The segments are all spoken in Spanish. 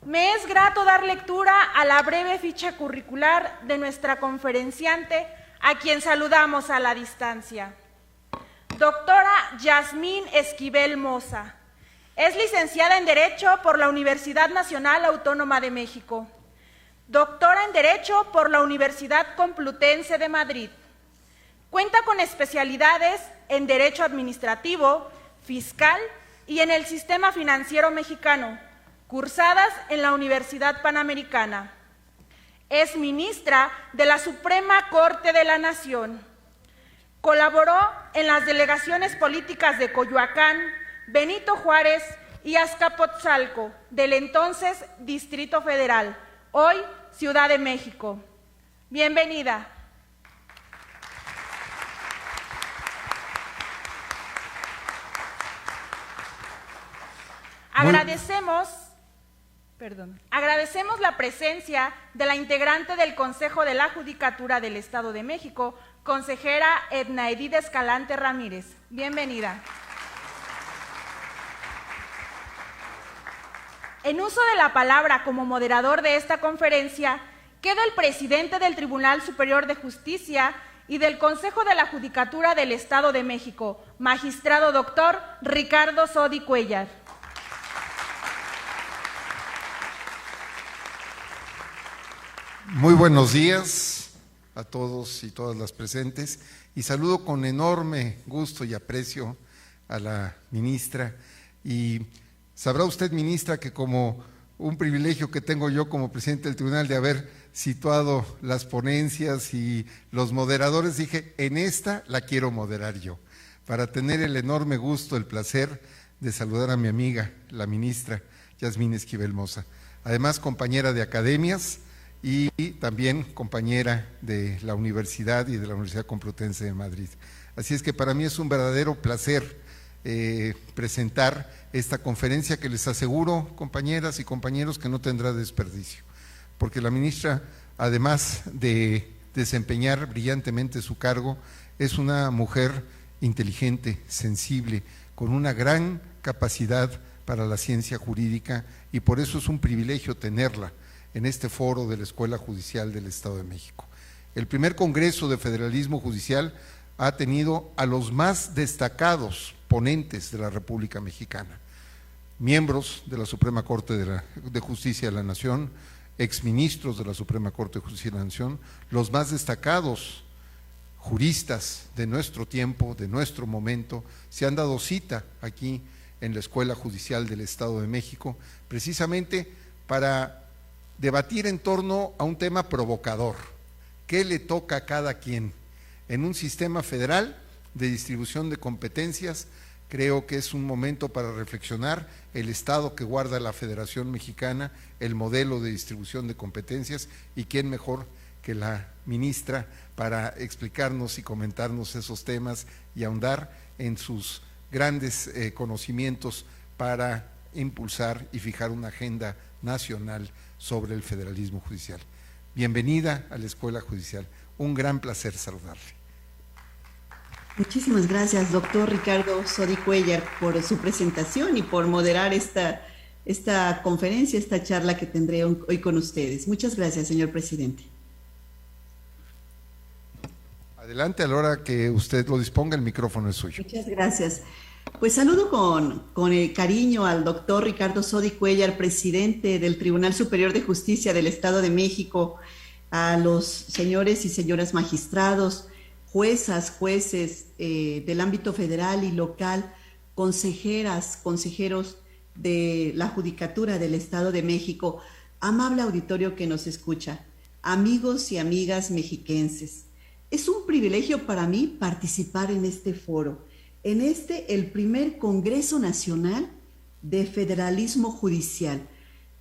Me es grato dar lectura a la breve ficha curricular de nuestra conferenciante, a quien saludamos a la distancia. Doctora Yasmín Esquivel Moza. Es licenciada en Derecho por la Universidad Nacional Autónoma de México. Doctora en Derecho por la Universidad Complutense de Madrid. Cuenta con especialidades en Derecho Administrativo, Fiscal y en el Sistema Financiero Mexicano, cursadas en la Universidad Panamericana. Es ministra de la Suprema Corte de la Nación. Colaboró en las delegaciones políticas de Coyoacán, Benito Juárez y Azcapotzalco, del entonces Distrito Federal, hoy Ciudad de México. Bienvenida. Agradecemos la presencia de la integrante del Consejo de la Judicatura del Estado de México, consejera Edna Edith Escalante Ramírez. Bienvenida. En uso de la palabra como moderador de esta conferencia, queda el presidente del Tribunal Superior de Justicia y del Consejo de la Judicatura del Estado de México, magistrado doctor Ricardo Sodi Cuéllar. Muy buenos días a todos y todas las presentes y saludo con enorme gusto y aprecio a la ministra. Y sabrá usted, ministra, que como un privilegio que tengo yo como presidente del tribunal de haber situado las ponencias y los moderadores, dije, en esta la quiero moderar yo, para tener el enorme gusto, el placer de saludar a mi amiga, la ministra Yasmín Esquivel Moza, además compañera de academias y también compañera de la universidad y de la Universidad Complutense de Madrid. Así es que para mí es un verdadero placer presentar esta conferencia que les aseguro, compañeras y compañeros, que no tendrá desperdicio, porque la ministra, además de desempeñar brillantemente su cargo, es una mujer inteligente, sensible, con una gran capacidad para la ciencia jurídica, y por eso es un privilegio tenerla en este foro de la Escuela Judicial del Estado de México. El primer Congreso de Federalismo Judicial ha tenido a los más destacados ponentes de la República Mexicana, miembros de la Suprema Corte de Justicia de la Nación, exministros de la Suprema Corte de Justicia de la Nación, los más destacados juristas de nuestro tiempo, de nuestro momento, se han dado cita aquí en la Escuela Judicial del Estado de México, precisamente para debatir en torno a un tema provocador. ¿Qué le toca a cada quien? En un sistema federal de distribución de competencias, creo que es un momento para reflexionar el estado que guarda la Federación Mexicana, el modelo de distribución de competencias, y quién mejor que la ministra para explicarnos y comentarnos esos temas y ahondar en sus grandes conocimientos para impulsar y fijar una agenda nacional sobre el federalismo judicial. Bienvenida a la Escuela Judicial, un gran placer saludarle. Muchísimas gracias, doctor Ricardo Sodi Cuéllar, por su presentación y por moderar esta conferencia, esta charla que tendré hoy con ustedes. Muchas gracias, señor presidente. Adelante, a la hora que usted lo disponga, el micrófono es suyo. Muchas gracias. Pues saludo con el cariño al doctor Ricardo Sodi Cuéllar, presidente del Tribunal Superior de Justicia del Estado de México, a los señores y señoras magistrados, juezas, jueces del ámbito federal y local, consejeras, consejeros de la Judicatura del Estado de México, amable auditorio que nos escucha, amigos y amigas mexiquenses. Es un privilegio para mí participar en este foro, en el primer Congreso Nacional de Federalismo Judicial,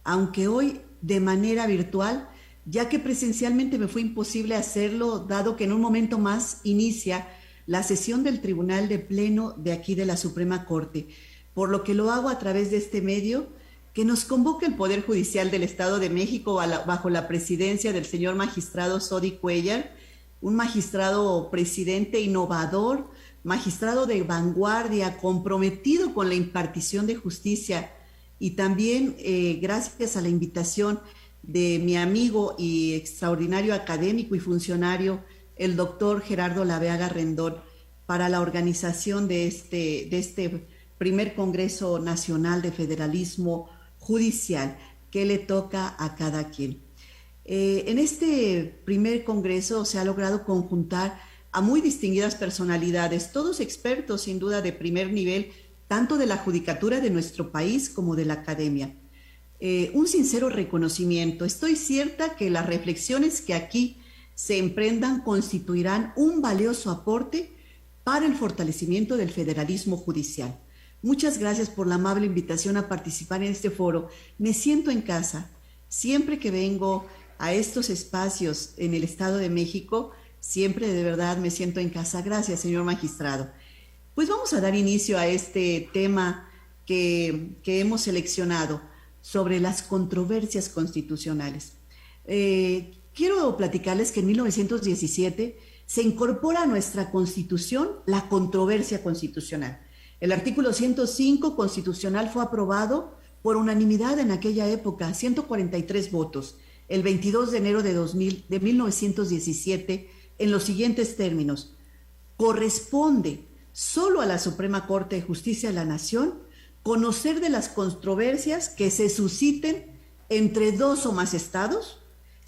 aunque hoy de manera virtual, ya que presencialmente me fue imposible hacerlo, dado que en un momento más inicia la sesión del Tribunal de Pleno de aquí de la Suprema Corte, por lo que lo hago a través de este medio que nos convoca el Poder Judicial del Estado de México bajo la presidencia del señor magistrado Sodi Cuéllar, un magistrado presidente innovador, magistrado de vanguardia, comprometido con la impartición de justicia y también gracias a la invitación de mi amigo y extraordinario académico y funcionario, el doctor Gerardo Laveaga Rendón, para la organización de este primer Congreso Nacional de Federalismo Judicial que le toca a cada quien. En este primer Congreso se ha logrado conjuntar a muy distinguidas personalidades, todos expertos sin duda de primer nivel, tanto de la judicatura de nuestro país como de la academia. Un sincero reconocimiento. Estoy cierta que las reflexiones que aquí se emprendan constituirán un valioso aporte para el fortalecimiento del federalismo judicial. Muchas gracias por la amable invitación a participar en este foro. Me siento en casa. Siempre que vengo a estos espacios en el Estado de México, siempre de verdad me siento en casa. Gracias, señor magistrado. Pues vamos a dar inicio a este tema que hemos seleccionado sobre las controversias constitucionales. Quiero platicarles que en 1917 se incorpora a nuestra Constitución la controversia constitucional. El artículo 105 constitucional fue aprobado por unanimidad en aquella época, 143 votos, el 22 de enero de 1917, en los siguientes términos: corresponde solo a la Suprema Corte de Justicia de la Nación conocer de las controversias que se susciten entre dos o más estados,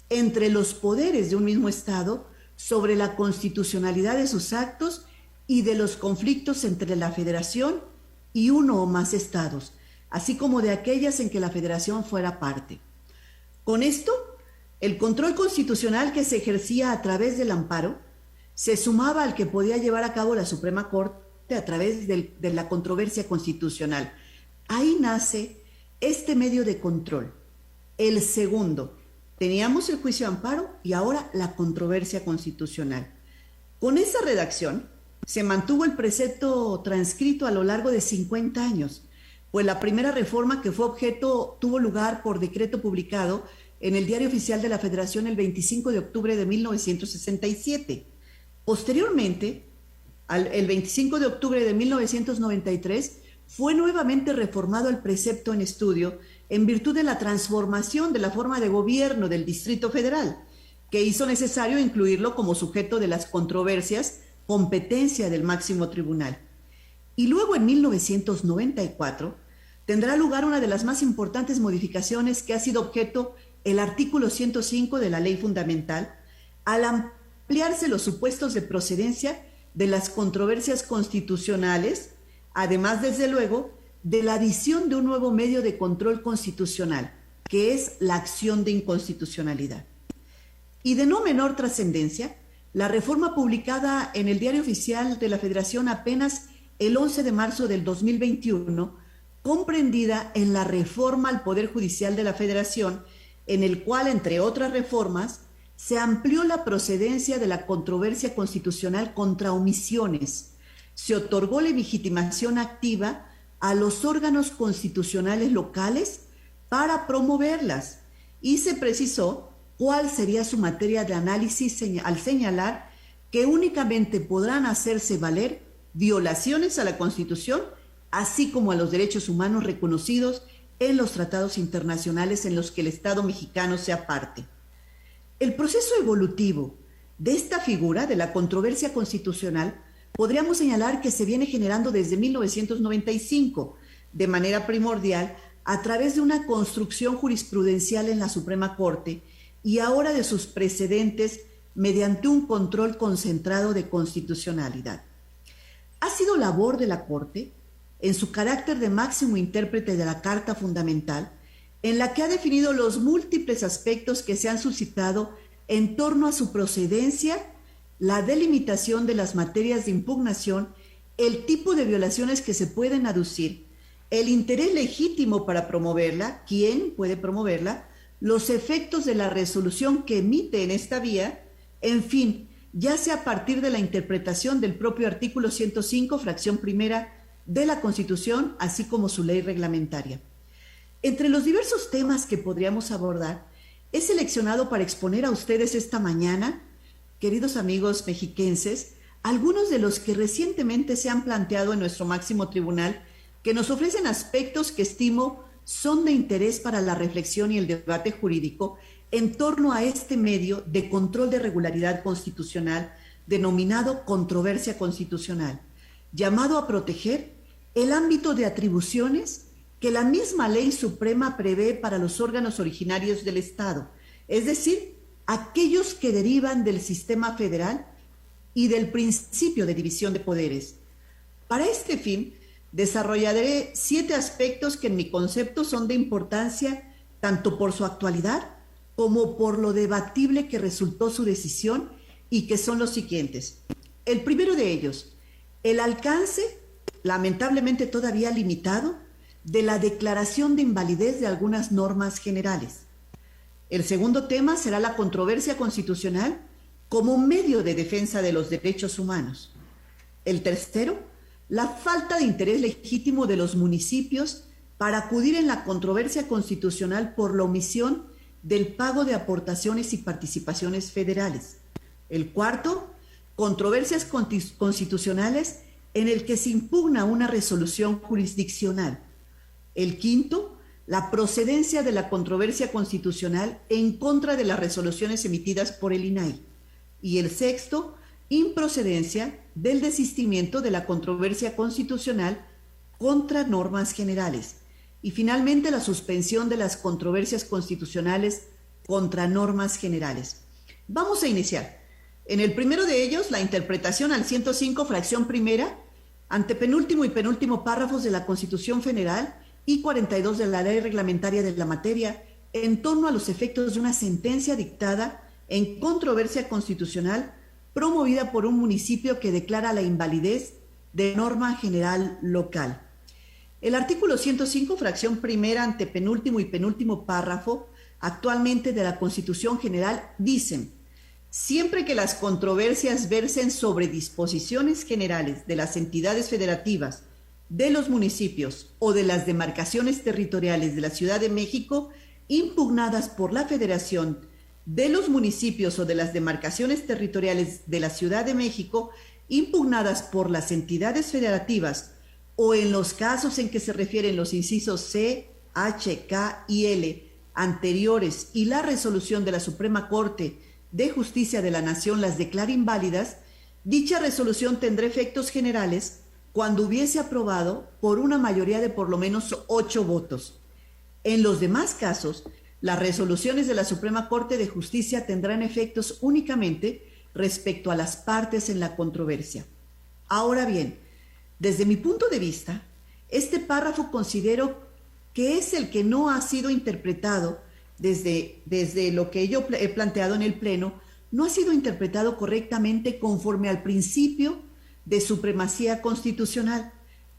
entre los poderes de un mismo estado, sobre la constitucionalidad de sus actos y de los conflictos entre la Federación y uno o más estados, así como de aquellas en que la Federación fuera parte. Con esto, el control constitucional que se ejercía a través del amparo se sumaba al que podía llevar a cabo la Suprema Corte a través de la controversia constitucional. Ahí nace este medio de control. El segundo, teníamos el juicio de amparo y ahora la controversia constitucional. Con esa redacción se mantuvo el precepto transcrito a lo largo de 50 años, pues la primera reforma que fue objeto tuvo lugar por decreto publicado en el Diario Oficial de la Federación el 25 de octubre de 1967. Posteriormente, el 25 de octubre de 1993, fue nuevamente reformado el precepto en estudio en virtud de la transformación de la forma de gobierno del Distrito Federal, que hizo necesario incluirlo como sujeto de las controversias, competencia del máximo tribunal. Y luego en 1994 tendrá lugar una de las más importantes modificaciones que ha sido objeto el artículo 105 de la Ley Fundamental, al ampliarse los supuestos de procedencia de las controversias constitucionales, además, desde luego, de la adición de un nuevo medio de control constitucional, que es la acción de inconstitucionalidad. Y de no menor trascendencia, la reforma publicada en el Diario Oficial de la Federación apenas el 11 de marzo del 2021, comprendida en la reforma al Poder Judicial de la Federación, en el cual, entre otras reformas, se amplió la procedencia de la controversia constitucional contra omisiones. Se otorgó legitimación activa a los órganos constitucionales locales para promoverlas y se precisó cuál sería su materia de análisis al señalar que únicamente podrán hacerse valer violaciones a la Constitución, así como a los derechos humanos reconocidos en los tratados internacionales en los que el Estado mexicano sea parte. El proceso evolutivo de esta figura de la controversia constitucional podríamos señalar que se viene generando desde 1995, de manera primordial, a través de una construcción jurisprudencial en la Suprema Corte y ahora de sus precedentes mediante un control concentrado de constitucionalidad. Ha sido labor de la Corte, en su carácter de máximo intérprete de la Carta Fundamental, en la que ha definido los múltiples aspectos que se han suscitado en torno a su procedencia, la delimitación de las materias de impugnación, el tipo de violaciones que se pueden aducir, el interés legítimo para promoverla, quién puede promoverla, los efectos de la resolución que emite en esta vía, en fin, ya sea a partir de la interpretación del propio artículo 105, fracción primera de la Constitución, así como su ley reglamentaria. Entre los diversos temas que podríamos abordar, he seleccionado para exponer a ustedes esta mañana, queridos amigos mexiquenses, algunos de los que recientemente se han planteado en nuestro máximo tribunal, que nos ofrecen aspectos que estimo son de interés para la reflexión y el debate jurídico en torno a este medio de control de regularidad constitucional denominado controversia constitucional, llamado a proteger el ámbito de atribuciones que la misma ley suprema prevé para los órganos originarios del Estado, es decir, aquellos que derivan del sistema federal y del principio de división de poderes. Para este fin, desarrollaré 7 aspectos que en mi concepto son de importancia tanto por su actualidad como por lo debatible que resultó su decisión, y que son los siguientes. El primero de ellos, el alcance, lamentablemente todavía limitado, de la declaración de invalidez de algunas normas generales. El segundo tema será la controversia constitucional como medio de defensa de los derechos humanos. El tercero, la falta de interés legítimo de los municipios para acudir en la controversia constitucional por la omisión del pago de aportaciones y participaciones federales. El cuarto, controversias constitucionales en el que se impugna una resolución jurisdiccional. El quinto, la procedencia de la controversia constitucional en contra de las resoluciones emitidas por el INAI. Y el sexto, improcedencia del desistimiento de la controversia constitucional contra normas generales. Y finalmente, la suspensión de las controversias constitucionales contra normas generales. Vamos a iniciar. En el primero de ellos, la interpretación al 105, fracción primera, antepenúltimo y penúltimo párrafos de la Constitución Federal y 42 de la Ley Reglamentaria de la materia, en torno a los efectos de una sentencia dictada en controversia constitucional promovida por un municipio que declara la invalidez de norma general local. El artículo 105, fracción primera, antepenúltimo y penúltimo párrafo, actualmente de la Constitución General, dicen: siempre que las controversias versen sobre disposiciones generales de las entidades federativas, de los municipios o de las demarcaciones territoriales de la Ciudad de México, impugnadas por la Federación, de los municipios o de las demarcaciones territoriales de la Ciudad de México, impugnadas por las entidades federativas, o en los casos en que se refieren los incisos C, H, K y L anteriores y la resolución de la Suprema Corte de Justicia de la Nación las declara inválidas, dicha resolución tendrá efectos generales cuando hubiese aprobado por una mayoría de por lo menos 8 votos. En los demás casos, las resoluciones de la Suprema Corte de Justicia tendrán efectos únicamente respecto a las partes en la controversia. Ahora bien, desde mi punto de vista, este párrafo considero que es el que no ha sido interpretado desde lo que yo he planteado en el Pleno, no ha sido interpretado correctamente conforme al principio de supremacía constitucional,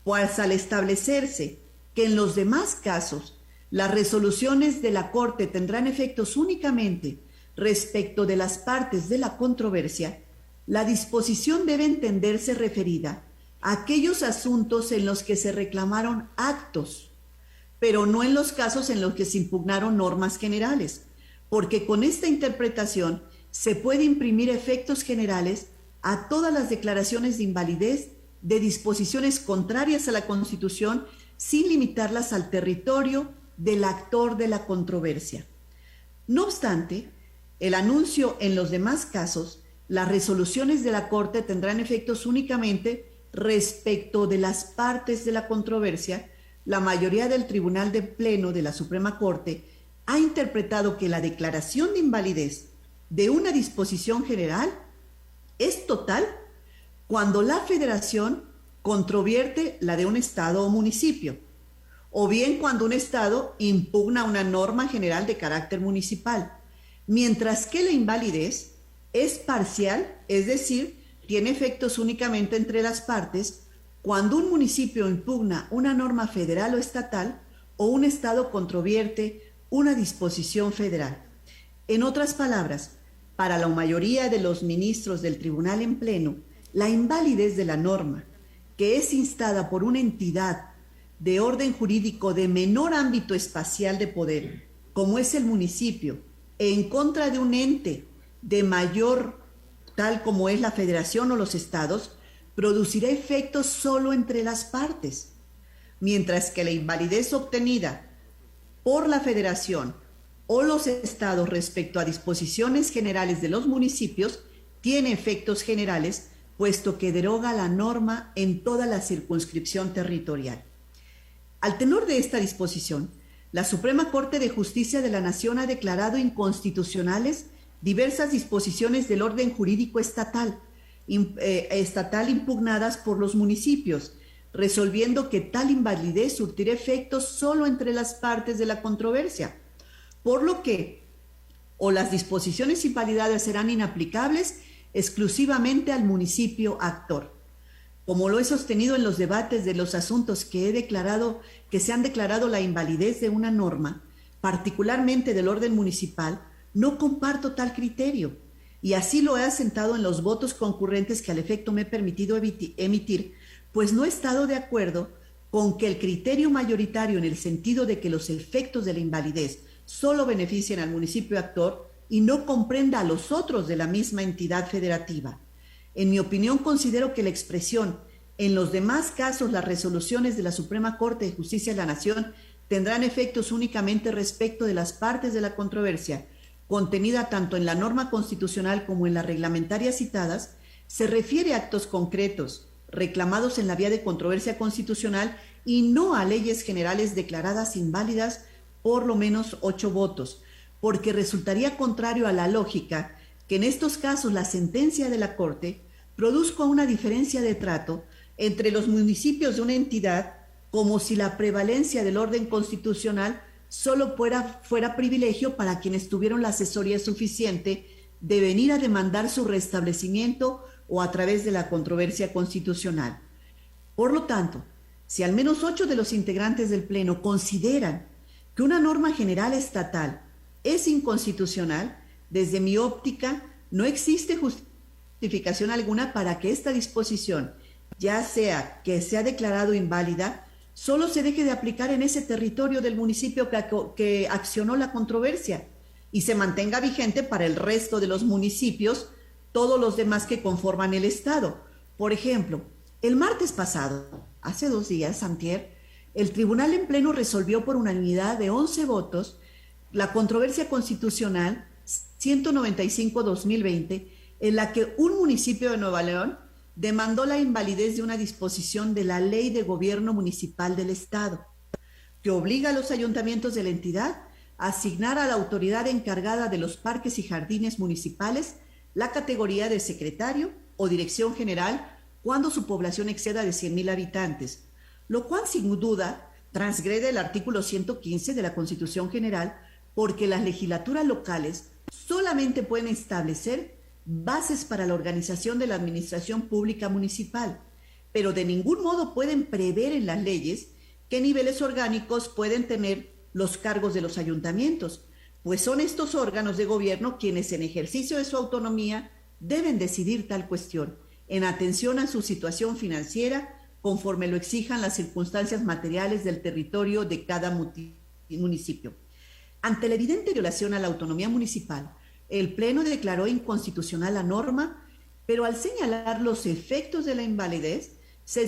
pues al establecerse que en los demás casos las resoluciones de la Corte tendrán efectos únicamente respecto de las partes de la controversia, la disposición debe entenderse referida a aquellos asuntos en los que se reclamaron actos, pero no en los casos en los que se impugnaron normas generales, porque con esta interpretación se puede imprimir efectos generales a todas las declaraciones de invalidez de disposiciones contrarias a la Constitución sin limitarlas al territorio del actor de la controversia. No obstante, el anuncio en los demás casos, las resoluciones de la Corte tendrán efectos únicamente respecto de las partes de la controversia. La mayoría del Tribunal de Pleno de la Suprema Corte ha interpretado que la declaración de invalidez de una disposición general es total cuando la Federación controvierte la de un Estado o municipio, o bien cuando un Estado impugna una norma general de carácter municipal, mientras que la invalidez es parcial, es decir, tiene efectos únicamente entre las partes cuando un municipio impugna una norma federal o estatal o un Estado controvierte una disposición federal. En otras palabras, para la mayoría de los ministros del Tribunal en Pleno, la invalidez de la norma, que es instada por una entidad de orden jurídico de menor ámbito espacial de poder, como es el municipio, en contra de un ente de mayor, tal como es la Federación o los estados, producirá efectos solo entre las partes, mientras que la invalidez obtenida por la Federación o los estados respecto a disposiciones generales de los municipios tiene efectos generales, puesto que deroga la norma en toda la circunscripción territorial. Al tenor de esta disposición, la Suprema Corte de Justicia de la Nación ha declarado inconstitucionales diversas disposiciones del orden jurídico estatal impugnadas por los municipios, resolviendo que tal invalidez surtirá efectos solo entre las partes de la controversia, por lo que o las disposiciones invalidadas serán inaplicables exclusivamente al municipio actor. Como lo he sostenido en los debates de los asuntos que se han declarado la invalidez de una norma, particularmente del orden municipal, no comparto tal criterio, y así lo he asentado en los votos concurrentes que al efecto me he permitido emitir, pues no he estado de acuerdo con que el criterio mayoritario en el sentido de que los efectos de la invalidez solo beneficien al municipio actor y no comprenda a los otros de la misma entidad federativa. En mi opinión, considero que la expresión en los demás casos las resoluciones de la Suprema Corte de Justicia de la Nación tendrán efectos únicamente respecto de las partes de la controversia, contenida tanto en la norma constitucional como en la reglamentaria citadas, se refiere a actos concretos, reclamados en la vía de controversia constitucional y no a leyes generales declaradas inválidas por lo menos 8 votos, porque resultaría contrario a la lógica que en estos casos la sentencia de la Corte produzca una diferencia de trato entre los municipios de una entidad, como si la prevalencia del orden constitucional solo fuera privilegio para quienes tuvieron la asesoría suficiente de venir a demandar su restablecimiento o a través de la controversia constitucional. Por lo tanto, si al menos 8 de los integrantes del Pleno consideran que una norma general estatal es inconstitucional, desde mi óptica no existe justificación alguna para que esta disposición, ya sea que sea declarado inválida, solo se deje de aplicar en ese territorio del municipio que accionó la controversia y se mantenga vigente para el resto de los municipios, todos los demás que conforman el Estado. Por ejemplo, el martes pasado, hace 2 días, antier, el Tribunal en Pleno resolvió por unanimidad de 11 votos la controversia constitucional 195-2020, en la que un municipio de Nuevo León demandó la invalidez de una disposición de la Ley de Gobierno Municipal del Estado, que obliga a los ayuntamientos de la entidad a asignar a la autoridad encargada de los parques y jardines municipales la categoría de secretario o dirección general cuando su población exceda de 100,000 habitantes, lo cual sin duda transgrede el artículo 115 de la Constitución General, porque las legislaturas locales solamente pueden establecer bases para la organización de la administración pública municipal, pero de ningún modo pueden prever en las leyes qué niveles orgánicos pueden tener los cargos de los ayuntamientos, pues son estos órganos de gobierno quienes en ejercicio de su autonomía deben decidir tal cuestión, en atención a su situación financiera, conforme lo exijan las circunstancias materiales del territorio de cada municipio. Ante la evidente violación a la autonomía municipal, el Pleno declaró inconstitucional la norma, pero al señalar los efectos de la invalidez, se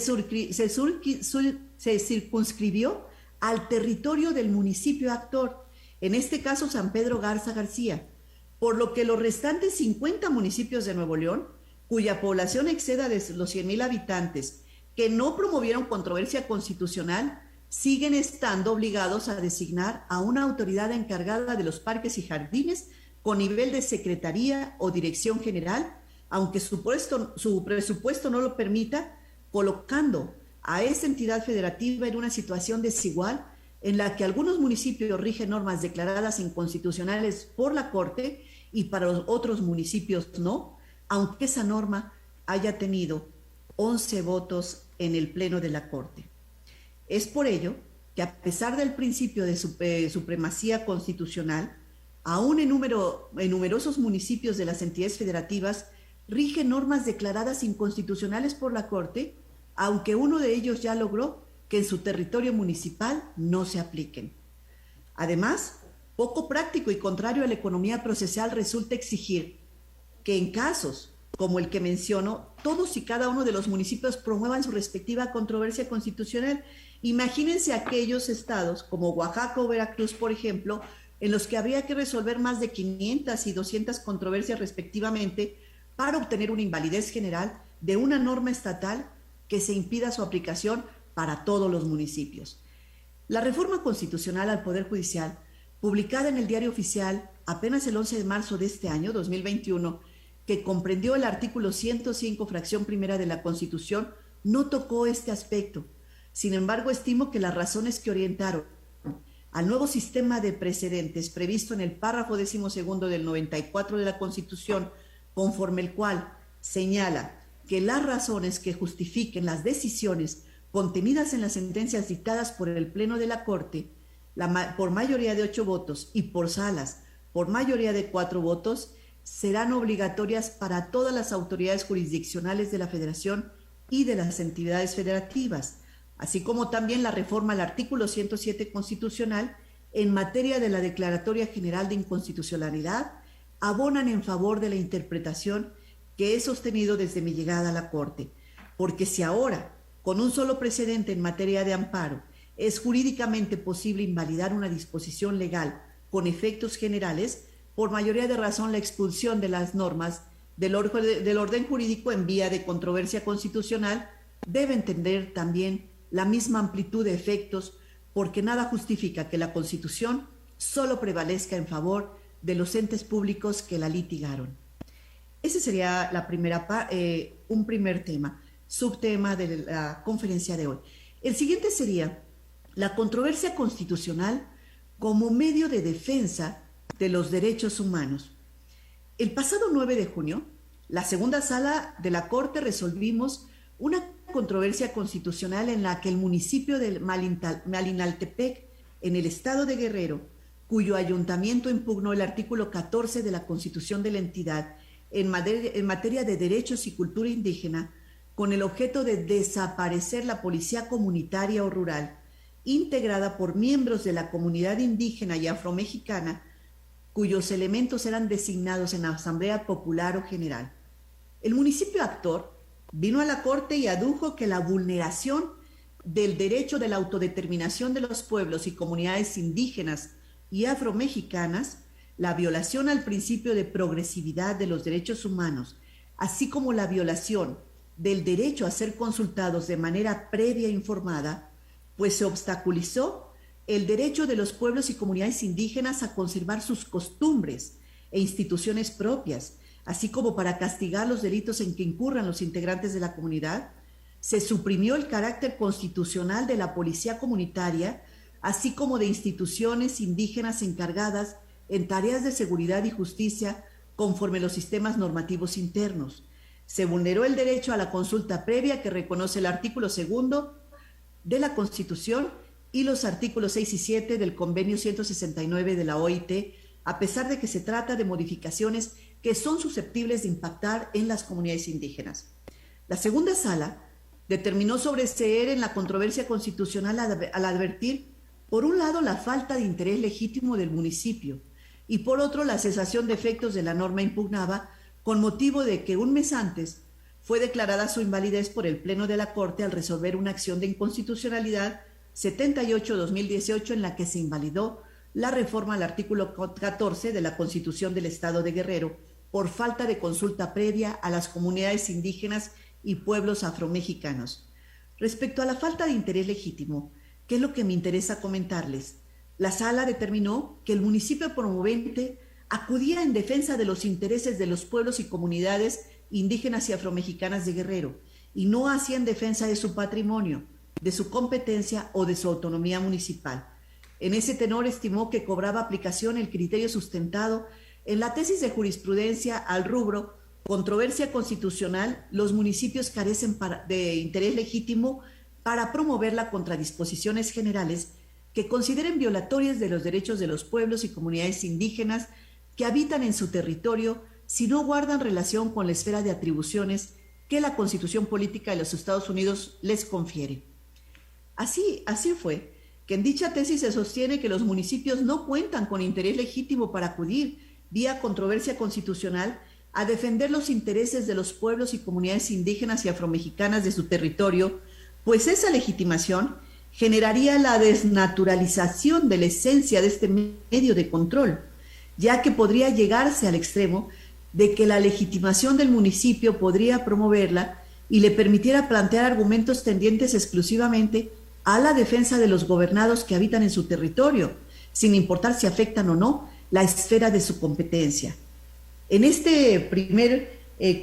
circunscribió al territorio del municipio actor, en este caso San Pedro Garza García, por lo que los restantes 50 municipios de Nuevo León, cuya población exceda de los 100,000 habitantes, que no promovieron controversia constitucional, siguen estando obligados a designar a una autoridad encargada de los parques y jardines con nivel de secretaría o dirección general, aunque su presupuesto no lo permita, colocando a esa entidad federativa en una situación desigual en la que algunos municipios rigen normas declaradas inconstitucionales por la Corte y para los otros municipios no, aunque esa norma haya tenido 11 votos en el Pleno de la Corte. Es por ello que, a pesar del principio de supremacía constitucional, aún en numerosos municipios de las entidades federativas rigen normas declaradas inconstitucionales por la Corte, aunque uno de ellos ya logró que en su territorio municipal no se apliquen. Además, poco práctico y contrario a la economía procesal resulta exigir que en casos como el que menciono, todos y cada uno de los municipios promuevan su respectiva controversia constitucional. Imagínense aquellos estados como Oaxaca o Veracruz, por ejemplo, en los que habría que resolver más de 500 y 200 controversias respectivamente para obtener una invalidez general de una norma estatal que se impida su aplicación para todos los municipios. La reforma constitucional al Poder Judicial, publicada en el Diario Oficial apenas el 11 de marzo de este año, 2021, que comprendió el artículo 105, fracción primera de la Constitución, no tocó este aspecto. Sin embargo, estimo que las razones que orientaron al nuevo sistema de precedentes previsto en el párrafo 12º del 94 de la Constitución, conforme el cual señala que las razones que justifiquen las decisiones contenidas en las sentencias dictadas por el Pleno de la Corte, por mayoría de 8 votos y por salas por mayoría de 4 votos, serán obligatorias para todas las autoridades jurisdiccionales de la Federación y de las entidades federativas, así como también la reforma al artículo 107 constitucional en materia de la Declaratoria General de Inconstitucionalidad, abonan en favor de la interpretación que he sostenido desde mi llegada a la Corte, porque si ahora, con un solo precedente en materia de amparo, es jurídicamente posible invalidar una disposición legal con efectos generales, por mayoría de razón la expulsión de las normas del orden jurídico en vía de controversia constitucional debe entender también la misma amplitud de efectos, porque nada justifica que la Constitución solo prevalezca en favor de los entes públicos que la litigaron. Ese sería un primer tema, subtema de la conferencia de hoy. El siguiente sería la controversia constitucional como medio de defensa de los derechos humanos. El pasado 9 de junio, la segunda sala de la Corte resolvimos una controversia constitucional en la que el municipio de Malinaltepec, en el estado de Guerrero, cuyo ayuntamiento impugnó el artículo 14 de la Constitución de la entidad en materia de derechos y cultura indígena, con el objeto de desaparecer la policía comunitaria o rural, integrada por miembros de la comunidad indígena y afromexicana, cuyos elementos eran designados en la Asamblea Popular o General. El municipio actor vino a la Corte y adujo que la vulneración del derecho de la autodeterminación de los pueblos y comunidades indígenas y afromexicanas, la violación al principio de progresividad de los derechos humanos, así como la violación del derecho a ser consultados de manera previa e informada, pues se obstaculizó el derecho de los pueblos y comunidades indígenas a conservar sus costumbres e instituciones propias, así como para castigar los delitos en que incurran los integrantes de la comunidad. Se suprimió el carácter constitucional de la policía comunitaria, así como de instituciones indígenas encargadas en tareas de seguridad y justicia conforme los sistemas normativos internos. Se vulneró el derecho a la consulta previa que reconoce el artículo 2 de la Constitución y los artículos 6 y 7 del Convenio 169 de la OIT, a pesar de que se trata de modificaciones que son susceptibles de impactar en las comunidades indígenas. La segunda sala determinó sobreseer en la controversia constitucional al advertir, por un lado, la falta de interés legítimo del municipio y por otro, la cesación de efectos de la norma impugnada con motivo de que un mes antes fue declarada su invalidez por el Pleno de la Corte al resolver una acción de inconstitucionalidad 78-2018 en la que se invalidó la reforma al artículo 14 de la Constitución del Estado de Guerrero por falta de consulta previa a las comunidades indígenas y pueblos afromexicanos. Respecto a la falta de interés legítimo, ¿qué es lo que me interesa comentarles? La sala determinó que el municipio promovente acudía en defensa de los intereses de los pueblos y comunidades indígenas y afromexicanas de Guerrero y no hacía en defensa de su patrimonio, de su competencia o de su autonomía municipal. En ese tenor estimó que cobraba aplicación el criterio sustentado en la tesis de jurisprudencia al rubro controversia constitucional, los municipios carecen de interés legítimo para promoverla contra disposiciones generales que consideren violatorias de los derechos de los pueblos y comunidades indígenas que habitan en su territorio si no guardan relación con la esfera de atribuciones que la Constitución Política de los Estados Unidos les confiere. Así fue que en dicha tesis se sostiene que los municipios no cuentan con interés legítimo para acudir vía controversia constitucional a defender los intereses de los pueblos y comunidades indígenas y afromexicanas de su territorio, pues esa legitimación generaría la desnaturalización de la esencia de este medio de control, ya que podría llegarse al extremo de que la legitimación del municipio podría promoverla y le permitiera plantear argumentos tendientes exclusivamente a la defensa de los gobernados que habitan en su territorio, sin importar si afectan o no la esfera de su competencia. En este primer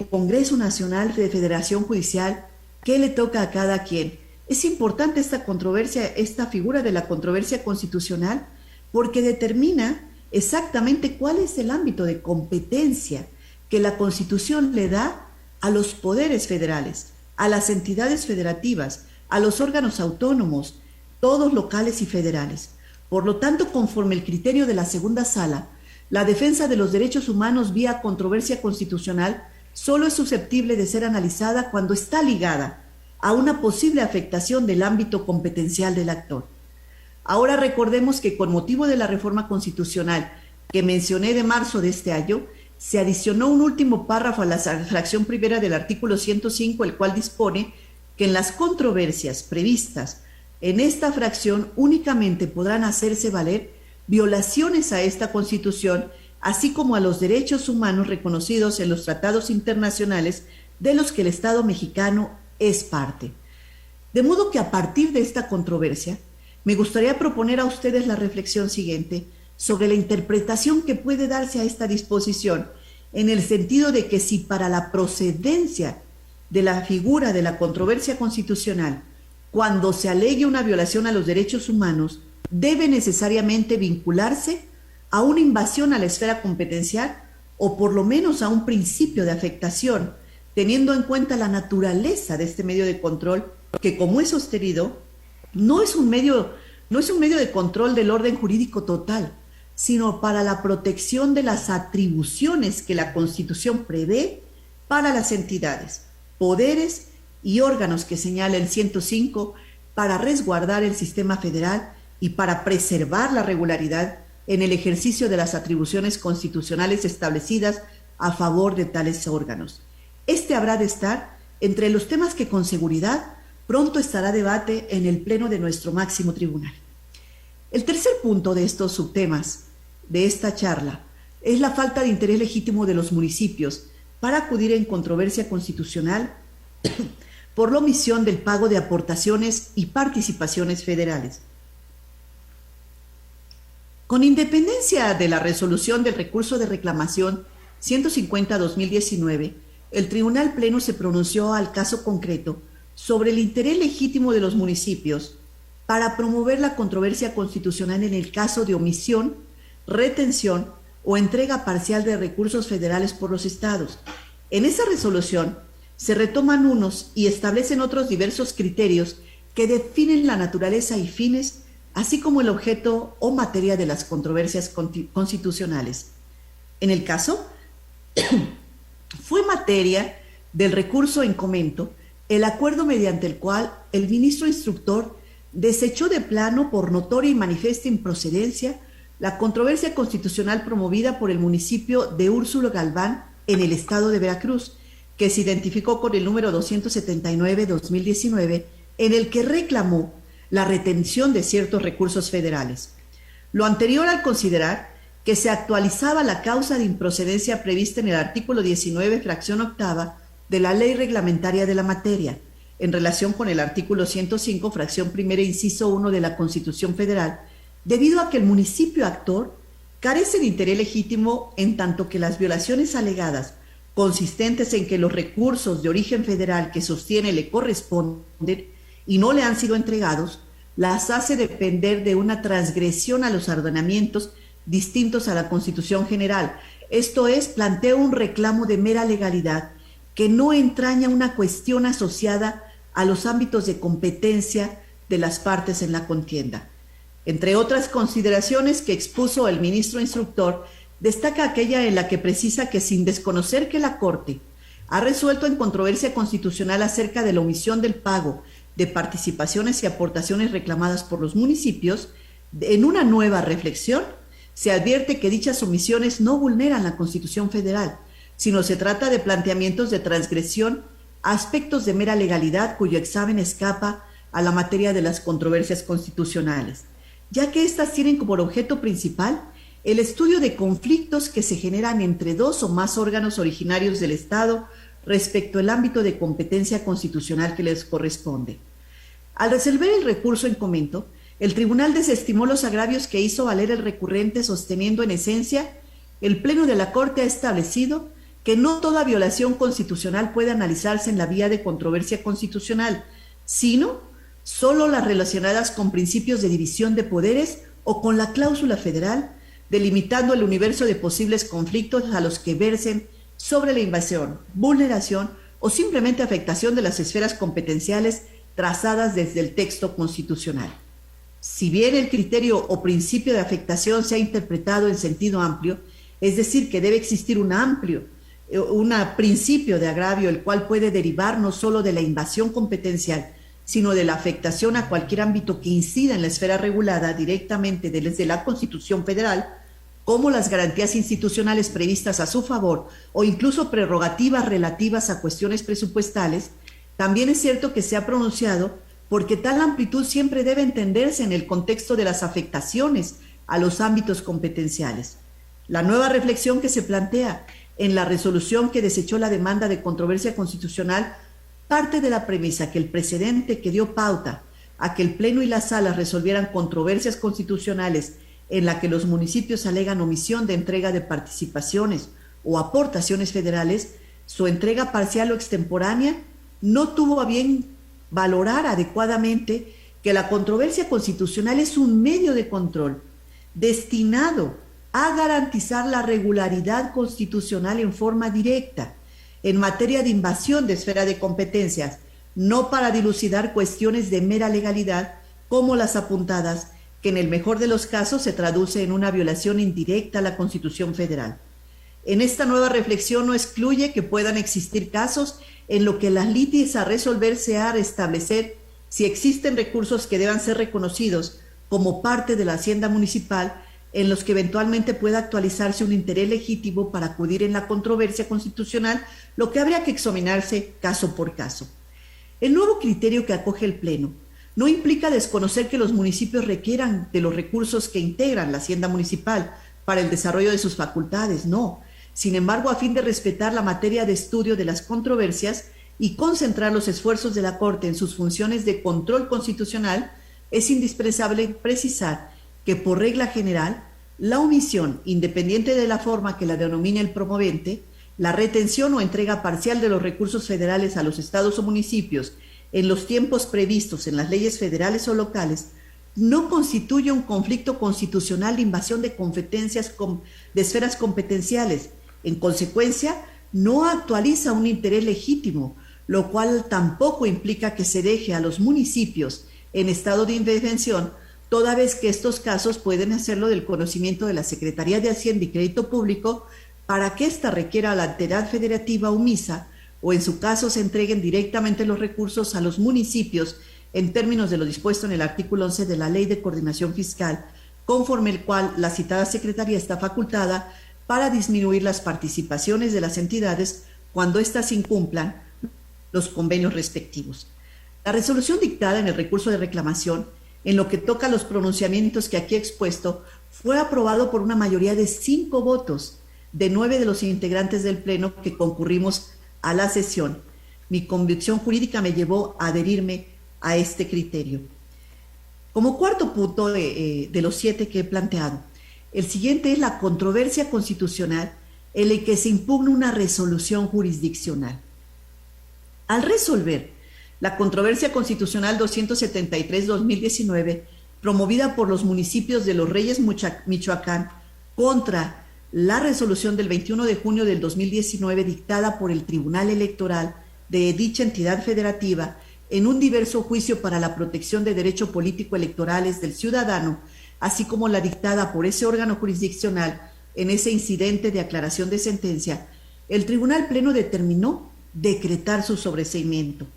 Congreso Nacional de Federación Judicial, ¿qué le toca a cada quien? Es importante esta controversia, esta figura de la controversia constitucional, porque determina exactamente cuál es el ámbito de competencia que la Constitución le da a los poderes federales, a las entidades federativas, a los órganos autónomos, todos locales y federales. Por lo tanto, conforme el criterio de la segunda sala, la defensa de los derechos humanos vía controversia constitucional solo es susceptible de ser analizada cuando está ligada a una posible afectación del ámbito competencial del actor. Ahora recordemos que con motivo de la reforma constitucional que mencioné de marzo de este año, se adicionó un último párrafo a la fracción primera del artículo 105, el cual dispone que en las controversias previstas en esta fracción únicamente podrán hacerse valer violaciones a esta Constitución, así como a los derechos humanos reconocidos en los tratados internacionales de los que el Estado mexicano es parte. De modo que a partir de esta controversia, me gustaría proponer a ustedes la reflexión siguiente sobre la interpretación que puede darse a esta disposición, en el sentido de que si para la procedencia de la figura de la controversia constitucional, cuando se alegue una violación a los derechos humanos, debe necesariamente vincularse a una invasión a la esfera competencial o por lo menos a un principio de afectación, teniendo en cuenta la naturaleza de este medio de control, que como he sostenido, no es un medio de control del orden jurídico total, sino para la protección de las atribuciones que la Constitución prevé para las entidades, poderes y órganos que señala el 105 para resguardar el sistema federal y para preservar la regularidad en el ejercicio de las atribuciones constitucionales establecidas a favor de tales órganos. Este habrá de estar entre los temas que con seguridad pronto estará a debate en el pleno de nuestro máximo tribunal. El tercer punto de estos subtemas de esta charla es la falta de interés legítimo de los municipios para acudir en controversia constitucional por la omisión del pago de aportaciones y participaciones federales. Con independencia de la resolución del recurso de reclamación 150-2019, el Tribunal Pleno se pronunció al caso concreto sobre el interés legítimo de los municipios para promover la controversia constitucional en el caso de omisión, retención o entrega parcial de recursos federales por los estados. En esa resolución se retoman unos y establecen otros diversos criterios que definen la naturaleza y fines, así como el objeto o materia de las controversias constitucionales. En el caso, fue materia del recurso en comento el acuerdo mediante el cual el ministro instructor desechó de plano por notoria y manifiesta improcedencia la controversia constitucional promovida por el municipio de Úrsulo Galván en el estado de Veracruz, que se identificó con el número 279-2019, en el que reclamó la retención de ciertos recursos federales. Lo anterior al considerar que se actualizaba la causa de improcedencia prevista en el artículo 19, fracción octava, de la ley reglamentaria de la materia, en relación con el artículo 105, fracción primera, inciso 1 de la Constitución Federal, debido a que el municipio actor carece de interés legítimo en tanto que las violaciones alegadas, consistentes en que los recursos de origen federal que sostiene le corresponden y no le han sido entregados, las hace depender de una transgresión a los ordenamientos distintos a la Constitución General. Esto es, plantea un reclamo de mera legalidad que no entraña una cuestión asociada a los ámbitos de competencia de las partes en la contienda. Entre otras consideraciones que expuso el ministro instructor, destaca aquella en la que precisa que sin desconocer que la Corte ha resuelto en controversia constitucional acerca de la omisión del pago de participaciones y aportaciones reclamadas por los municipios, en una nueva reflexión se advierte que dichas omisiones no vulneran la Constitución Federal, sino se trata de planteamientos de transgresión, aspectos de mera legalidad cuyo examen escapa a la materia de las controversias constitucionales, ya que éstas tienen como objeto principal el estudio de conflictos que se generan entre dos o más órganos originarios del Estado respecto al ámbito de competencia constitucional que les corresponde. Al resolver el recurso en comento, el tribunal desestimó los agravios que hizo valer el recurrente, sosteniendo en esencia: el Pleno de la Corte ha establecido que no toda violación constitucional puede analizarse en la vía de controversia constitucional, sino solo las relacionadas con principios de división de poderes o con la cláusula federal, delimitando el universo de posibles conflictos a los que versen sobre la invasión, vulneración o simplemente afectación de las esferas competenciales trazadas desde el texto constitucional. Si bien el criterio o principio de afectación se ha interpretado en sentido amplio, es decir, que debe existir un principio de agravio, el cual puede derivar no solo de la invasión competencial, sino de la afectación a cualquier ámbito que incida en la esfera regulada directamente desde la Constitución Federal, como las garantías institucionales previstas a su favor o incluso prerrogativas relativas a cuestiones presupuestales, también es cierto que se ha pronunciado porque tal amplitud siempre debe entenderse en el contexto de las afectaciones a los ámbitos competenciales. La nueva reflexión que se plantea en la resolución que desechó la demanda de controversia constitucional parte de la premisa que el precedente que dio pauta a que el Pleno y las salas resolvieran controversias constitucionales en la que los municipios alegan omisión de entrega de participaciones o aportaciones federales, su entrega parcial o extemporánea, no tuvo a bien valorar adecuadamente que la controversia constitucional es un medio de control destinado a garantizar la regularidad constitucional en forma directa en materia de invasión de esfera de competencias, no para dilucidar cuestiones de mera legalidad como las apuntadas, que en el mejor de los casos se traduce en una violación indirecta a la Constitución Federal. En esta nueva reflexión no excluye que puedan existir casos en lo que las litis a resolver sea restablecer si existen recursos que deban ser reconocidos como parte de la hacienda municipal, en los que eventualmente pueda actualizarse un interés legítimo para acudir en la controversia constitucional, lo que habría que examinarse caso por caso. El nuevo criterio que acoge el Pleno no implica desconocer que los municipios requieran de los recursos que integran la hacienda municipal para el desarrollo de sus facultades, no. Sin embargo, a fin de respetar la materia de estudio de las controversias y concentrar los esfuerzos de la Corte en sus funciones de control constitucional, es indispensable precisar que, por regla general, la omisión, independiente de la forma que la denomine el promovente, la retención o entrega parcial de los recursos federales a los estados o municipios en los tiempos previstos en las leyes federales o locales, no constituye un conflicto constitucional de invasión de competencias de esferas competenciales. En consecuencia, no actualiza un interés legítimo, lo cual tampoco implica que se deje a los municipios en estado de indefensión, toda vez que estos casos pueden hacerlo del conocimiento de la Secretaría de Hacienda y Crédito Público para que ésta requiera a la entidad federativa omisa o en su caso se entreguen directamente los recursos a los municipios en términos de lo dispuesto en el artículo 11 de la Ley de Coordinación Fiscal, conforme el cual la citada Secretaría está facultada para disminuir las participaciones de las entidades cuando éstas incumplan los convenios respectivos. La resolución dictada en el recurso de reclamación, en lo que toca a los pronunciamientos que aquí he expuesto, fue aprobado por una mayoría de 5 votos de 9 de los integrantes del Pleno que concurrimos a la sesión. Mi convicción jurídica me llevó a adherirme a este criterio. Como cuarto punto de los 7 que he planteado, el siguiente es la controversia constitucional en el que se impugna una resolución jurisdiccional. Al resolver la controversia constitucional 273-2019, promovida por los municipios de Los Reyes, Michoacán, contra la resolución del 21 de junio del 2019 dictada por el Tribunal Electoral de dicha entidad federativa en un diverso juicio para la protección de derechos político-electorales del ciudadano, así como la dictada por ese órgano jurisdiccional en ese incidente de aclaración de sentencia, el Tribunal Pleno determinó decretar su sobreseimiento.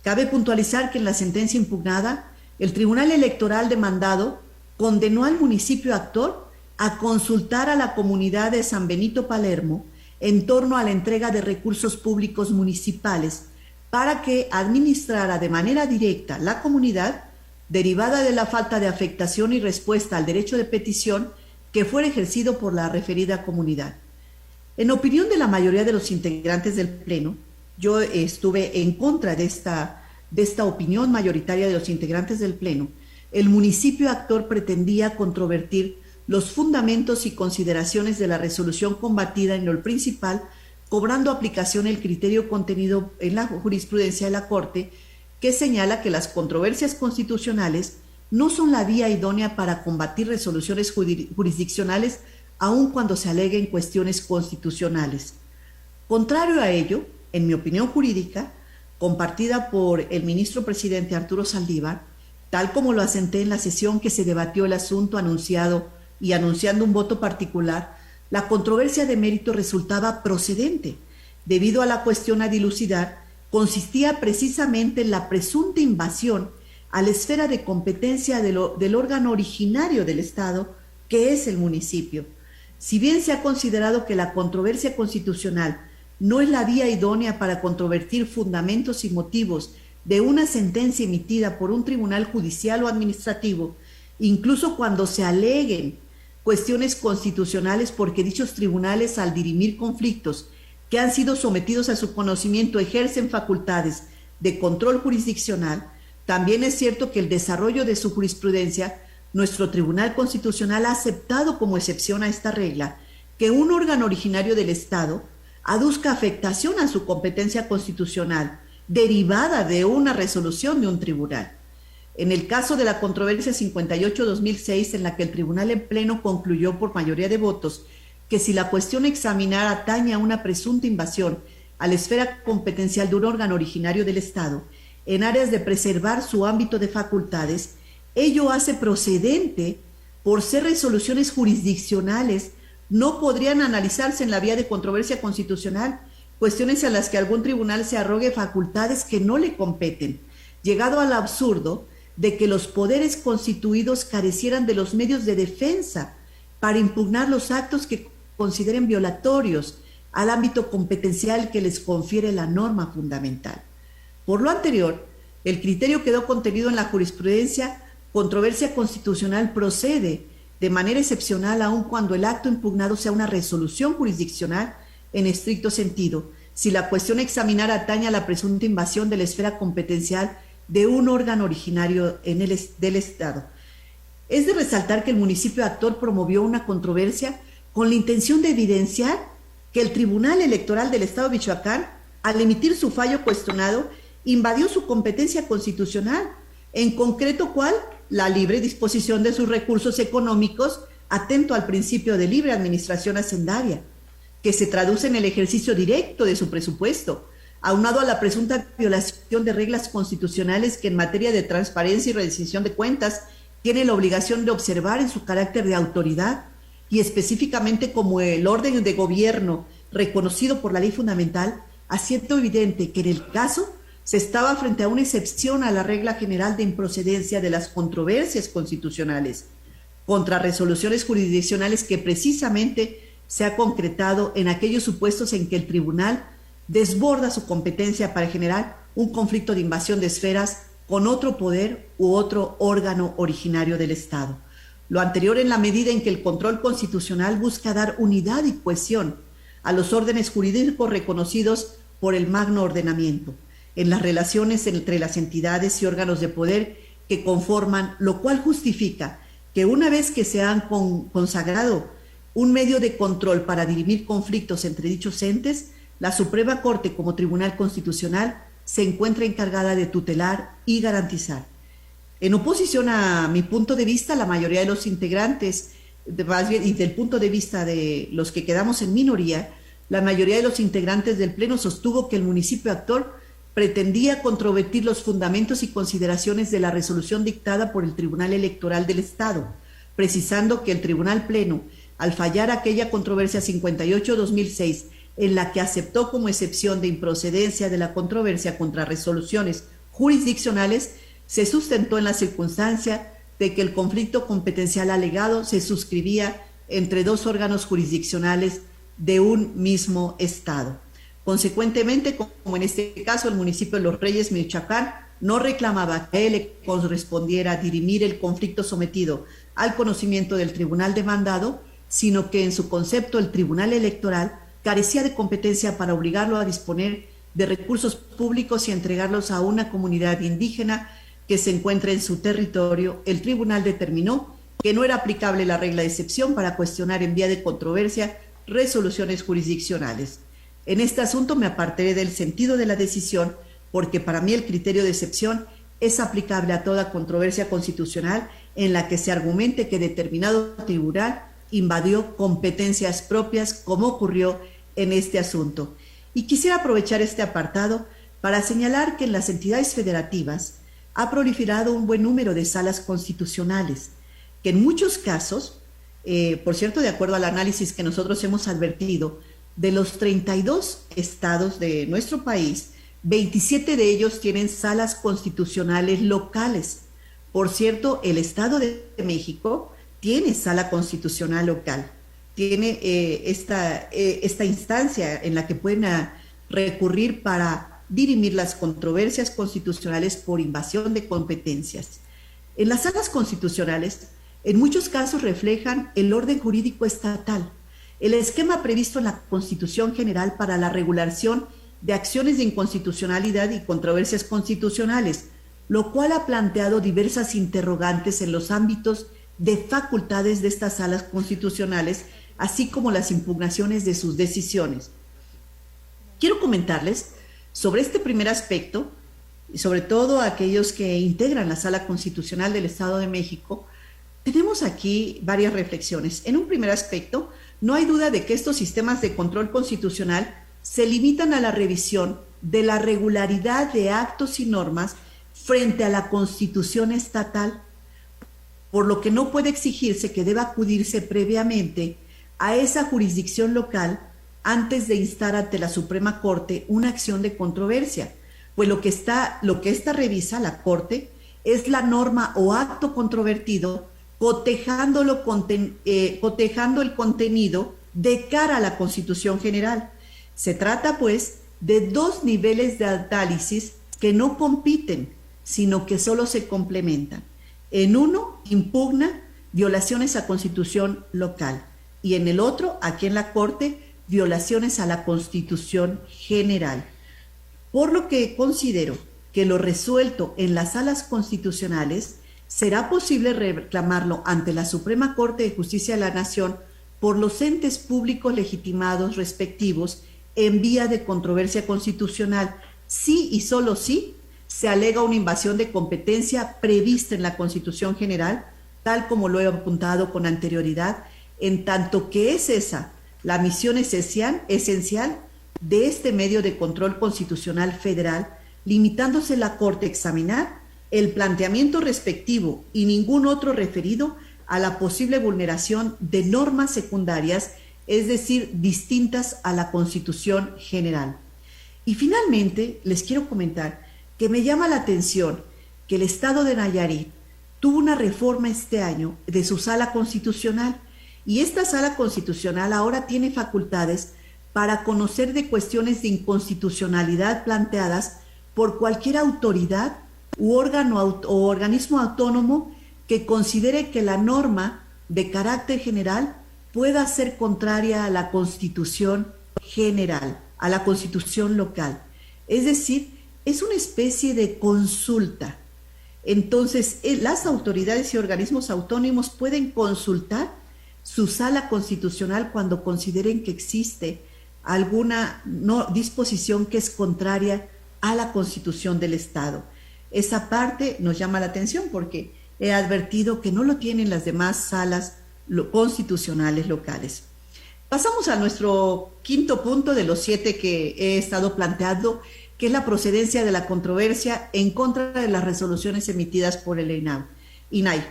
Cabe puntualizar que en la sentencia impugnada, el Tribunal Electoral demandado condenó al municipio actor a consultar a la comunidad de San Benito Palermo en torno a la entrega de recursos públicos municipales para que administrara de manera directa la comunidad, derivada de la falta de afectación y respuesta al derecho de petición que fuera ejercido por la referida comunidad. En opinión de la mayoría de los integrantes del Pleno, yo estuve en contra de esta opinión mayoritaria de los integrantes del Pleno. El municipio actor pretendía controvertir los fundamentos y consideraciones de la resolución combatida en lo principal, cobrando aplicación el criterio contenido en la jurisprudencia de la Corte, que señala que las controversias constitucionales no son la vía idónea para combatir resoluciones jurisdiccionales, aun cuando se aleguen cuestiones constitucionales. Contrario a ello, en mi opinión jurídica, compartida por el ministro presidente Arturo Saldívar, tal como lo asenté en la sesión que se debatió el asunto anunciando un voto particular, la controversia de mérito resultaba procedente, debido a la cuestión a dilucidar, consistía precisamente en la presunta invasión a la esfera de competencia del órgano originario del Estado, que es el municipio. Si bien se ha considerado que la controversia constitucional no es la vía idónea para controvertir fundamentos y motivos de una sentencia emitida por un tribunal judicial o administrativo, incluso cuando se aleguen cuestiones constitucionales, porque dichos tribunales, al dirimir conflictos que han sido sometidos a su conocimiento, ejercen facultades de control jurisdiccional, también es cierto que el desarrollo de su jurisprudencia, nuestro Tribunal Constitucional ha aceptado como excepción a esta regla que un órgano originario del Estado aduzca afectación a su competencia constitucional derivada de una resolución de un tribunal. En el caso de la controversia 58-2006, en la que el tribunal en pleno concluyó por mayoría de votos que si la cuestión examinada atañe a una presunta invasión a la esfera competencial de un órgano originario del Estado, en áreas de preservar su ámbito de facultades, ello hace procedente, por ser resoluciones jurisdiccionales, no podrían analizarse en la vía de controversia constitucional, cuestiones a las que algún tribunal se arrogue facultades que no le competen, llegado al absurdo de que los poderes constituidos carecieran de los medios de defensa para impugnar los actos que consideren violatorios al ámbito competencial que les confiere la norma fundamental. Por lo anterior, el criterio quedó contenido en la jurisprudencia. Controversia constitucional procede de manera excepcional aun cuando el acto impugnado sea una resolución jurisdiccional en estricto sentido, si la cuestión examinada atañe a la presunta invasión de la esfera competencial de un órgano originario del Estado. Es de resaltar que el municipio actor promovió una controversia con la intención de evidenciar que el Tribunal Electoral del Estado de Michoacán, al emitir su fallo cuestionado, invadió su competencia constitucional, en concreto, ¿cuál? La libre disposición de sus recursos económicos, atento al principio de libre administración hacendaria, que se traduce en el ejercicio directo de su presupuesto, aunado a la presunta violación de reglas constitucionales que en materia de transparencia y rendición de cuentas tiene la obligación de observar en su carácter de autoridad y específicamente como el orden de gobierno reconocido por la ley fundamental, haciendo evidente que en el caso se estaba frente a una excepción a la regla general de improcedencia de las controversias constitucionales contra resoluciones jurisdiccionales que precisamente se ha concretado en aquellos supuestos en que el tribunal desborda su competencia para generar un conflicto de invasión de esferas con otro poder u otro órgano originario del Estado. Lo anterior en la medida en que el control constitucional busca dar unidad y cohesión a los órdenes jurídicos reconocidos por el magno ordenamiento, en las relaciones entre las entidades y órganos de poder que conforman, lo cual justifica que una vez que se han consagrado un medio de control para dirimir conflictos entre dichos entes, la Suprema Corte como Tribunal Constitucional se encuentra encargada de tutelar y garantizar. En oposición a mi punto de vista, la mayoría de los integrantes, y del punto de vista de los que quedamos en minoría, la mayoría de los integrantes del Pleno sostuvo que el municipio actor pretendía controvertir los fundamentos y consideraciones de la resolución dictada por el Tribunal Electoral del Estado, precisando que el Tribunal Pleno, al fallar aquella controversia 58-2006, en la que aceptó como excepción de improcedencia de la controversia contra resoluciones jurisdiccionales, se sustentó en la circunstancia de que el conflicto competencial alegado se suscribía entre dos órganos jurisdiccionales de un mismo estado. Consecuentemente, como en este caso el municipio de Los Reyes, Michoacán, no reclamaba que a él le correspondiera dirimir el conflicto sometido al conocimiento del tribunal demandado, sino que en su concepto el tribunal electoral carecía de competencia para obligarlo a disponer de recursos públicos y entregarlos a una comunidad indígena que se encuentra en su territorio. El tribunal determinó que no era aplicable la regla de excepción para cuestionar en vía de controversia resoluciones jurisdiccionales. En este asunto me apartaré del sentido de la decisión porque para mí el criterio de excepción es aplicable a toda controversia constitucional en la que se argumente que determinado tribunal invadió competencias propias, como ocurrió en este asunto. Y quisiera aprovechar este apartado para señalar que en las entidades federativas ha proliferado un buen número de salas constitucionales, que en muchos casos, por cierto, de acuerdo al análisis que nosotros hemos advertido, de los 32 estados de nuestro país, 27 de ellos tienen salas constitucionales locales. Por cierto, el Estado de México tiene sala constitucional local, tiene esta instancia en la que pueden recurrir para dirimir las controversias constitucionales por invasión de competencias. En las salas constitucionales, en muchos casos reflejan el orden jurídico estatal, el esquema previsto en la Constitución General para la regulación de acciones de inconstitucionalidad y controversias constitucionales, lo cual ha planteado diversas interrogantes en los ámbitos de facultades de estas salas constitucionales, así como las impugnaciones de sus decisiones. Quiero comentarles sobre este primer aspecto, y sobre todo a aquellos que integran la Sala Constitucional del Estado de México. Tenemos aquí varias reflexiones. En un primer aspecto, no hay duda de que estos sistemas de control constitucional se limitan a la revisión de la regularidad de actos y normas frente a la Constitución estatal, por lo que no puede exigirse que deba acudirse previamente a esa jurisdicción local antes de instar ante la Suprema Corte una acción de controversia, pues lo que esta revisa, la Corte, es la norma o acto controvertido, cotejando el contenido de cara a la Constitución General. Se trata, pues, de dos niveles de análisis que no compiten, sino que solo se complementan. En uno, impugna violaciones a Constitución local, y en el otro, aquí en la Corte, violaciones a la Constitución General. Por lo que considero que lo resuelto en las salas constitucionales será posible reclamarlo ante la Suprema Corte de Justicia de la Nación por los entes públicos legitimados respectivos en vía de controversia constitucional, sí y solo si se alega una invasión de competencia prevista en la Constitución General, tal como lo he apuntado con anterioridad, en tanto que es esa la misión esencial de este medio de control constitucional federal, limitándose la Corte a examinar el planteamiento respectivo y ningún otro referido a la posible vulneración de normas secundarias, es decir, distintas a la Constitución General. Y finalmente, les quiero comentar que me llama la atención que el Estado de Nayarit tuvo una reforma este año de su sala constitucional, y esta sala constitucional ahora tiene facultades para conocer de cuestiones de inconstitucionalidad planteadas por cualquier autoridad u órgano o organismo autónomo que considere que la norma de carácter general pueda ser contraria a la Constitución General, a la Constitución local. Es decir, es una especie de consulta. Entonces, las autoridades y organismos autónomos pueden consultar su sala constitucional cuando consideren que existe alguna disposición que es contraria a la Constitución del Estado. Esa parte nos llama la atención porque he advertido que no lo tienen las demás salas constitucionales locales. Pasamos a nuestro quinto punto de los 7 que he estado planteando, que es la procedencia de la controversia en contra de las resoluciones emitidas por el INAI.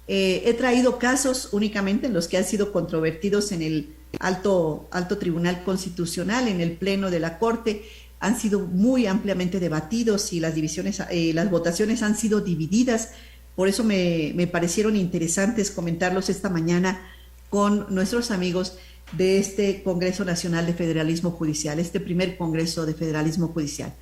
He traído casos únicamente en los que han sido controvertidos en el alto Tribunal Constitucional, en el Pleno de la Corte, han sido muy ampliamente debatidos y las votaciones han sido divididas. Por eso me parecieron interesantes comentarlos esta mañana con nuestros amigos de este Congreso Nacional de Federalismo Judicial, este primer Congreso de Federalismo Judicial.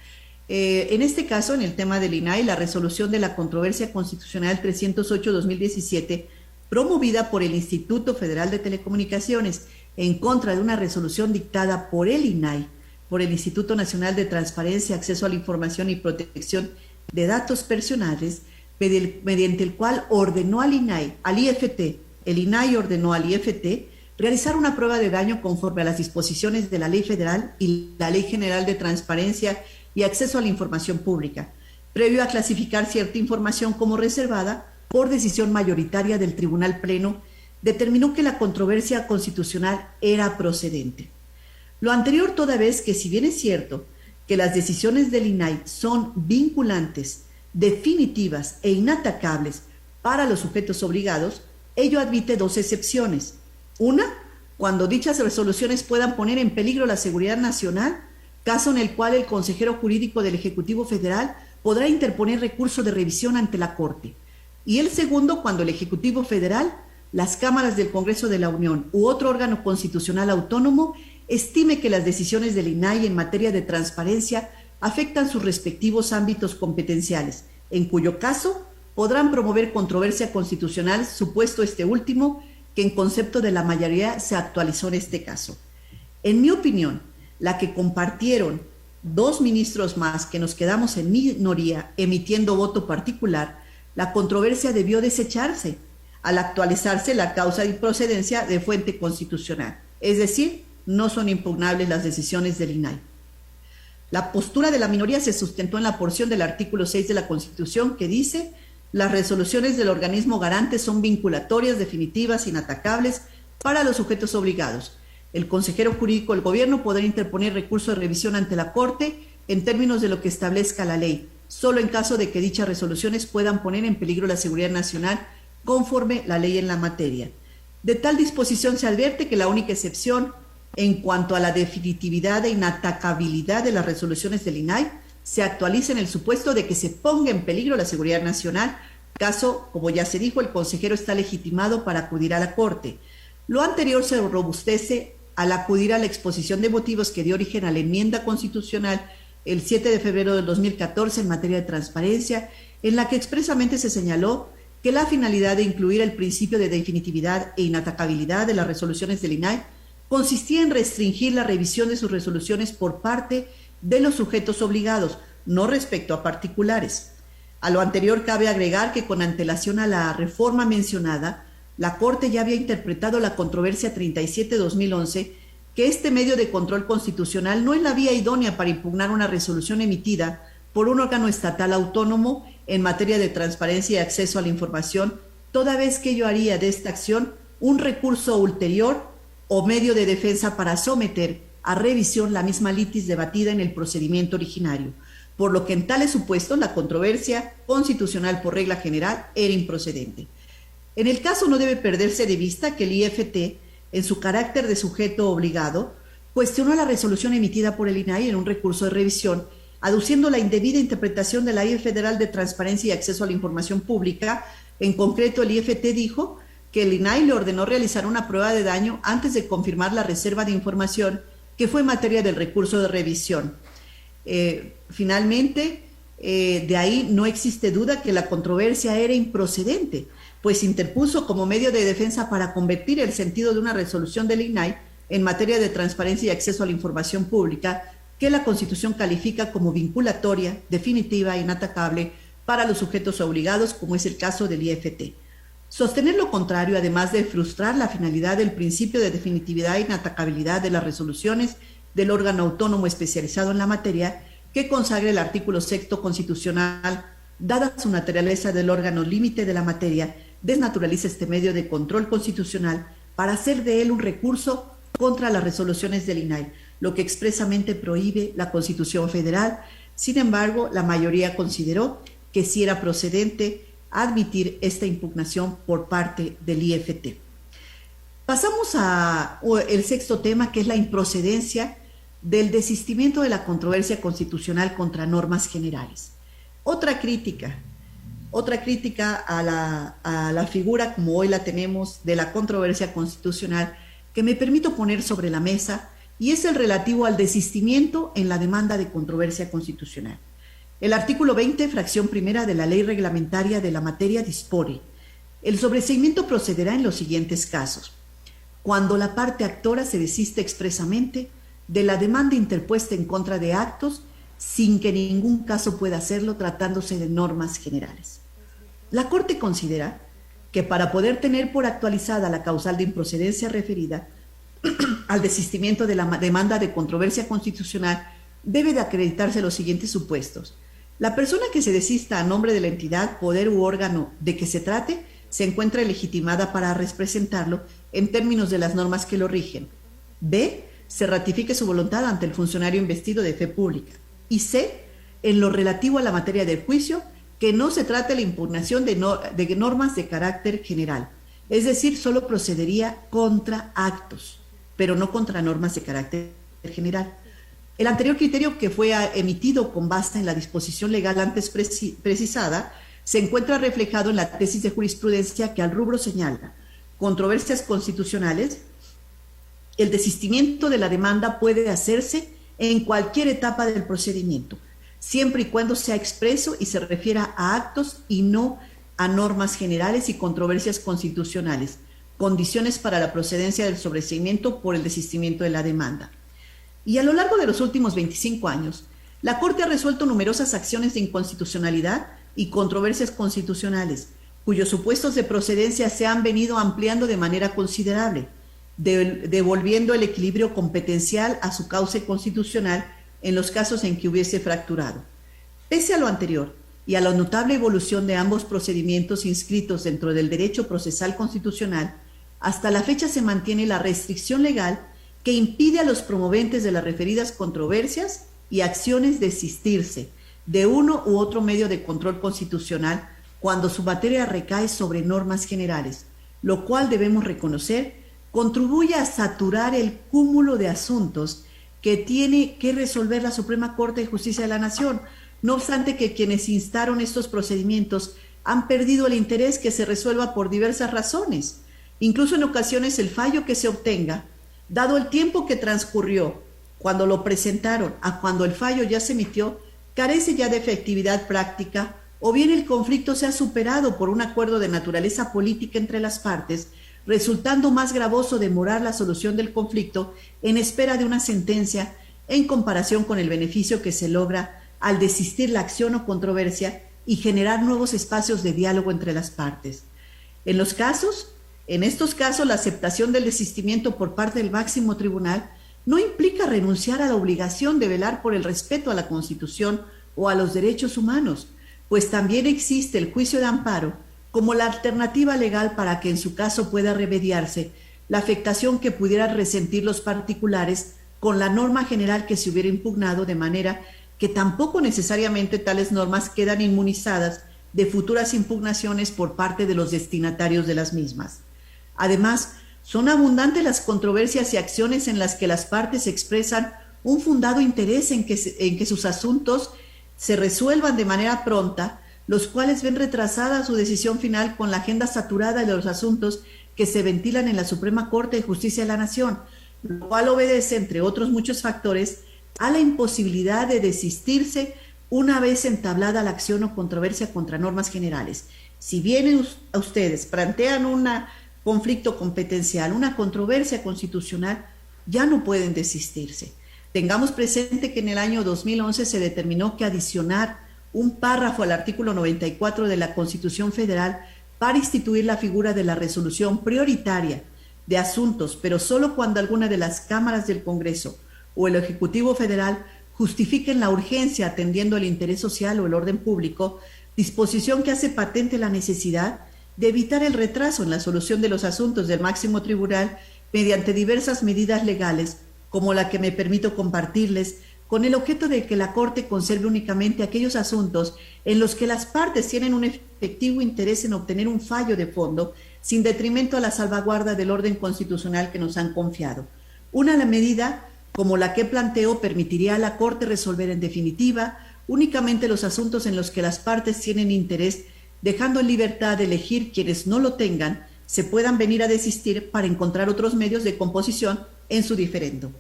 En este caso, en el tema del INAI, la resolución de la controversia constitucional 308-2017, promovida por el Instituto Federal de Telecomunicaciones en contra de una resolución dictada por el INAI, por el Instituto Nacional de Transparencia, Acceso a la Información y Protección de Datos Personales, mediante el cual ordenó al IFT, el INAI ordenó al IFT realizar una prueba de daño conforme a las disposiciones de la Ley Federal y la Ley General de Transparencia y Acceso a la Información Pública, previo a clasificar cierta información como reservada. Por decisión mayoritaria del Tribunal Pleno, determinó que la controversia constitucional era procedente. Lo anterior toda vez que, si bien es cierto que las decisiones del INAI son vinculantes, definitivas e inatacables para los sujetos obligados, ello admite dos excepciones. Una, cuando dichas resoluciones puedan poner en peligro la seguridad nacional, caso en el cual el consejero jurídico del Ejecutivo Federal podrá interponer recurso de revisión ante la Corte. Y el segundo, cuando el Ejecutivo Federal, las cámaras del Congreso de la Unión u otro órgano constitucional autónomo estime que las decisiones del INAI en materia de transparencia afectan sus respectivos ámbitos competenciales, en cuyo caso podrán promover controversia constitucional, supuesto este último, que en concepto de la mayoría se actualizó en este caso. En mi opinión, la que compartieron dos ministros más, que nos quedamos en minoría emitiendo voto particular, la controversia debió desecharse al actualizarse la causa de improcedencia de fuente constitucional, es decir, no son impugnables las decisiones del INAI. La postura de la minoría se sustentó en la porción del artículo 6 de la Constitución que dice: las resoluciones del organismo garante son vinculatorias, definitivas, inatacables para los sujetos obligados. El consejero jurídico del gobierno podrá interponer recurso de revisión ante la Corte en términos de lo que establezca la ley, solo en caso de que dichas resoluciones puedan poner en peligro la seguridad nacional conforme la ley en la materia. De tal disposición se advierte que la única excepción en cuanto a la definitividad e inatacabilidad de las resoluciones del INAI se actualiza en el supuesto de que se ponga en peligro la seguridad nacional, caso, como ya se dijo, el consejero está legitimado para acudir a la Corte. Lo anterior se robustece al acudir a la exposición de motivos que dio origen a la enmienda constitucional el 7 de febrero del 2014 en materia de transparencia, en la que expresamente se señaló que la finalidad de incluir el principio de definitividad e inatacabilidad de las resoluciones del INAI consistía en restringir la revisión de sus resoluciones por parte de los sujetos obligados, no respecto a particulares. A lo anterior cabe agregar que con antelación a la reforma mencionada, la Corte ya había interpretado la controversia 37-2011 que este medio de control constitucional no es la vía idónea para impugnar una resolución emitida por un órgano estatal autónomo en materia de transparencia y acceso a la información, toda vez que ello haría de esta acción un recurso ulterior o medio de defensa para someter a revisión la misma litis debatida en el procedimiento originario, por lo que en tales supuestos la controversia constitucional por regla general era improcedente. En el caso no debe perderse de vista que el IFT, en su carácter de sujeto obligado, cuestionó la resolución emitida por el INAI en un recurso de revisión, aduciendo la indebida interpretación de la Ley Federal de Transparencia y Acceso a la Información Pública. En concreto, el IFT dijo que el INAI le ordenó realizar una prueba de daño antes de confirmar la reserva de información que fue materia del recurso de revisión. Finalmente, de ahí no existe duda que la controversia era improcedente, pues interpuso como medio de defensa para convertir el sentido de una resolución del INAI en materia de transparencia y acceso a la información pública, que la Constitución califica como vinculatoria, definitiva e inatacable para los sujetos obligados, como es el caso del IFT. Sostener lo contrario, además de frustrar la finalidad del principio de definitividad e inatacabilidad de las resoluciones del órgano autónomo especializado en la materia, que consagre el artículo 6º constitucional, dada su naturaleza del órgano límite de la materia, desnaturaliza este medio de control constitucional para hacer de él un recurso contra las resoluciones del INAI, lo que expresamente prohíbe la Constitución Federal. Sin embargo, la mayoría consideró que sí era procedente admitir esta impugnación por parte del IFT. Pasamos al sexto tema, que es la improcedencia del desistimiento de la controversia constitucional contra normas generales. Otra crítica Otra crítica a la figura, como hoy la tenemos, de la controversia constitucional, que me permito poner sobre la mesa, y es el relativo al desistimiento en la demanda de controversia constitucional. El artículo 20, fracción primera de la Ley Reglamentaria de la materia dispone: el sobreseimiento procederá en los siguientes casos: cuando la parte actora se desiste expresamente de la demanda interpuesta en contra de actos sin que en ningún caso pueda hacerlo tratándose de normas generales. La Corte considera que para poder tener por actualizada la causal de improcedencia referida al desistimiento de la demanda de controversia constitucional, debe de acreditarse los siguientes supuestos: la persona que se desista a nombre de la entidad, poder u órgano de que se trate se encuentra legitimada para representarlo en términos de las normas que lo rigen. B, se ratifique su voluntad ante el funcionario investido de fe pública. Y C, en lo relativo a la materia del juicio, que no se trate la impugnación de normas de carácter general. Es decir, solo procedería contra actos, pero no contra normas de carácter general. El anterior criterio, que fue emitido con base en la disposición legal antes precisada, se encuentra reflejado en la tesis de jurisprudencia que al rubro señala: controversias constitucionales, el desistimiento de la demanda puede hacerse en cualquier etapa del procedimiento, siempre y cuando sea expreso y se refiera a actos y no a normas generales y controversias constitucionales, condiciones para la procedencia del sobreseimiento por el desistimiento de la demanda. Y a lo largo de los últimos 25 años, la Corte ha resuelto numerosas acciones de inconstitucionalidad y controversias constitucionales, cuyos supuestos de procedencia se han venido ampliando de manera considerable, devolviendo el equilibrio competencial a su cauce constitucional en los casos en que hubiese fracturado. Pese a lo anterior y a la notable evolución de ambos procedimientos inscritos dentro del derecho procesal constitucional, hasta la fecha se mantiene la restricción legal que impide a los promoventes de las referidas controversias y acciones desistirse de uno u otro medio de control constitucional cuando su materia recae sobre normas generales, lo cual debemos reconocer contribuye a saturar el cúmulo de asuntos que tiene que resolver la Suprema Corte de Justicia de la Nación, no obstante que quienes instaron estos procedimientos han perdido el interés que se resuelva por diversas razones. Incluso en ocasiones el fallo que se obtenga, dado el tiempo que transcurrió cuando lo presentaron a cuando el fallo ya se emitió, carece ya de efectividad práctica, o bien el conflicto se ha superado por un acuerdo de naturaleza política entre las partes, resultando más gravoso demorar la solución del conflicto en espera de una sentencia en comparación con el beneficio que se logra al desistir la acción o controversia y generar nuevos espacios de diálogo entre las partes. En estos casos, la aceptación del desistimiento por parte del máximo tribunal no implica renunciar a la obligación de velar por el respeto a la Constitución o a los derechos humanos, pues también existe el juicio de amparo como la alternativa legal para que en su caso pueda remediarse la afectación que pudieran resentir los particulares con la norma general que se hubiera impugnado, de manera que tampoco necesariamente tales normas quedan inmunizadas de futuras impugnaciones por parte de los destinatarios de las mismas. Además, son abundantes las controversias y acciones en las que las partes expresan un fundado interés en que sus asuntos se resuelvan de manera pronta, los cuales ven retrasada su decisión final con la agenda saturada de los asuntos que se ventilan en la Suprema Corte de Justicia de la Nación, lo cual obedece, entre otros muchos factores, a la imposibilidad de desistirse una vez entablada la acción o controversia contra normas generales. Si bien ustedes plantean un conflicto competencial, una controversia constitucional, ya no pueden desistirse. Tengamos presente que en el año 2011 se determinó que adicionar un párrafo al artículo 94 de la Constitución Federal para instituir la figura de la resolución prioritaria de asuntos, pero solo cuando alguna de las cámaras del Congreso o el Ejecutivo Federal justifiquen la urgencia atendiendo el interés social o el orden público, disposición que hace patente la necesidad de evitar el retraso en la solución de los asuntos del máximo tribunal mediante diversas medidas legales, como la que me permito compartirles, con el objeto de que la Corte conserve únicamente aquellos asuntos en los que las partes tienen un efectivo interés en obtener un fallo de fondo, sin detrimento a la salvaguarda del orden constitucional que nos han confiado. Una medida como la que planteo permitiría a la Corte resolver en definitiva únicamente los asuntos en los que las partes tienen interés dejando en libertad de elegir quienes no lo tengan, se puedan venir a desistir para encontrar otros medios de composición en su diferendo.